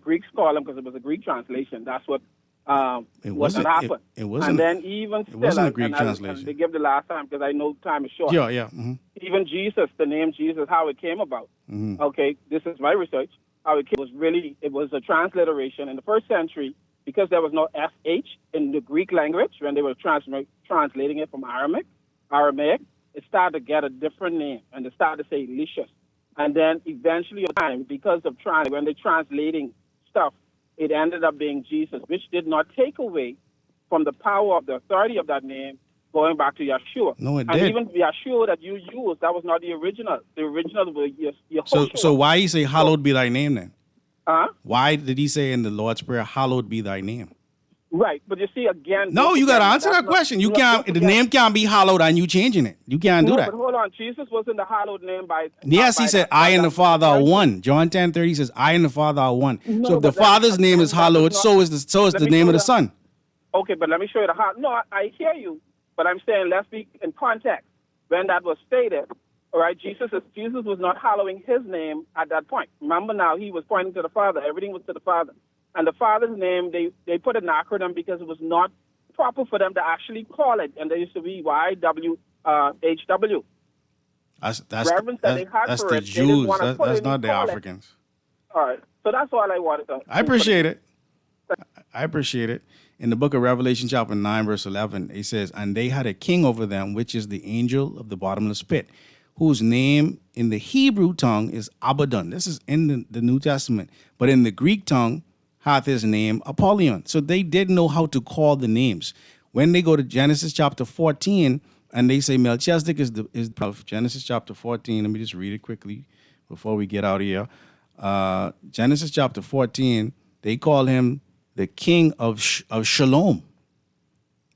S6: Greeks call them, because it was a Greek translation? That's what happened.
S4: It wasn't
S6: a
S4: Greek translation.
S6: And they give the last time, because I know time is short.
S4: Yeah. Mm-hmm.
S6: Even Jesus, the name Jesus, how it came about.
S4: Mm-hmm.
S6: Okay, this is my research. How it was a transliteration in the first century, because there was no SH in the Greek language when they were translating it from Aramaic. It started to get a different name, and they started to say Lysias. And then eventually, over time, because of when they're translating stuff, it ended up being Jesus, which did not take away from the power of the authority of that name, going back to Yeshua.
S4: No, it
S6: and
S4: did.
S6: Even Yeshua that you used, that was not the original. The original was Yehoshua.
S4: So why he say, hallowed be thy name then?
S6: Why
S4: did he say in the Lord's Prayer, hallowed be thy name?
S6: Right, but you see, again...
S4: No, you got to answer that question. You can't. The name can't be hallowed and you changing it. You can't do that.
S6: But hold on, Jesus wasn't the hallowed name by...
S4: Yes, he said, I and the Father are one. John 10:30 says, I and the Father are one.
S6: No,
S4: so if the Father's name is hallowed, so is the name of the Son.
S6: Okay, but let me show you the heart. No, I hear you, but I'm saying let's be in context. When that was stated, all right, Jesus was not hallowing his name at that point. Remember now, he was pointing to the Father. Everything was to the Father. And the Father's name, they put an acronym because it was not proper for them to actually call it. And there used to be YWHW.
S4: That's
S6: the
S4: Jews. That's not the Africans.
S6: All right, so that's all I wanted to.
S4: I appreciate it. In the book of Revelation, chapter 9, verse 11, it says, and they had a king over them, which is the angel of the bottomless pit, whose name in the Hebrew tongue is Abaddon. This is in the New Testament. But in the Greek tongue, hath his name Apollyon. So they didn't know how to call the names. When they go to Genesis chapter 14, and they say Melchizedek is the Genesis chapter 14. Let me just read it quickly before we get out of here. Genesis chapter 14, they call him the king of Shalom,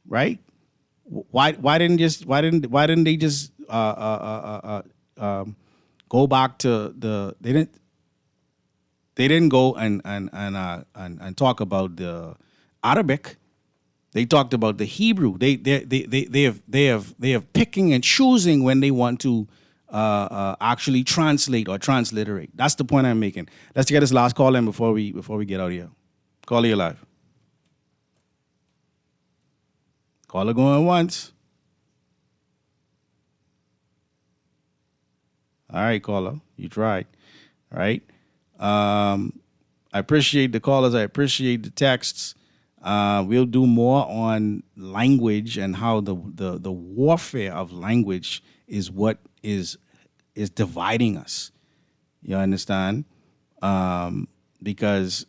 S4: right? Why didn't they just go back to they didn't go and talk about the Arabic. They talked about the Hebrew. They have picking and choosing when they want to actually translate or transliterate. That's the point I'm making. Let's get this last call in before we get out of here. Caller, you live. Caller going once. All right, caller, you tried. All right. I appreciate the callers. I appreciate the texts. We'll do more on language and how the warfare of language is what is dividing us. You understand? because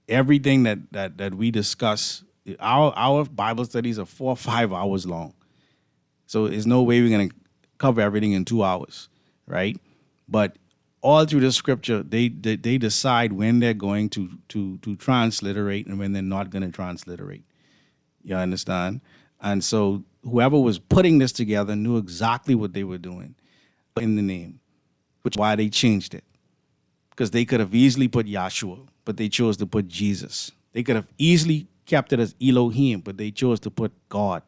S4: everything that we discuss, our Bible studies are 4 or 5 hours long. So there's no way we're going to cover everything in 2 hours, right? But all through the scripture, they decide when they're going to transliterate and when they're not going to transliterate. You understand? And so whoever was putting this together knew exactly what they were doing in the name, which is why they changed it. Because they could have easily put Yahshua, but they chose to put Jesus. They could have easily kept it as Elohim, but they chose to put God.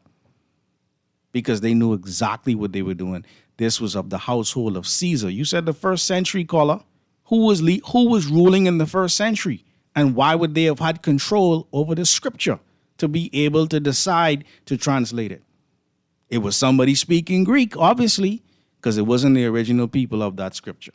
S4: Because they knew exactly what they were doing. This was of the household of Caesar. You said the first century, caller. Who was ruling in the first century? And why would they have had control over the scripture to be able to decide to translate it? It was somebody speaking Greek, obviously, because it wasn't the original people of that scripture.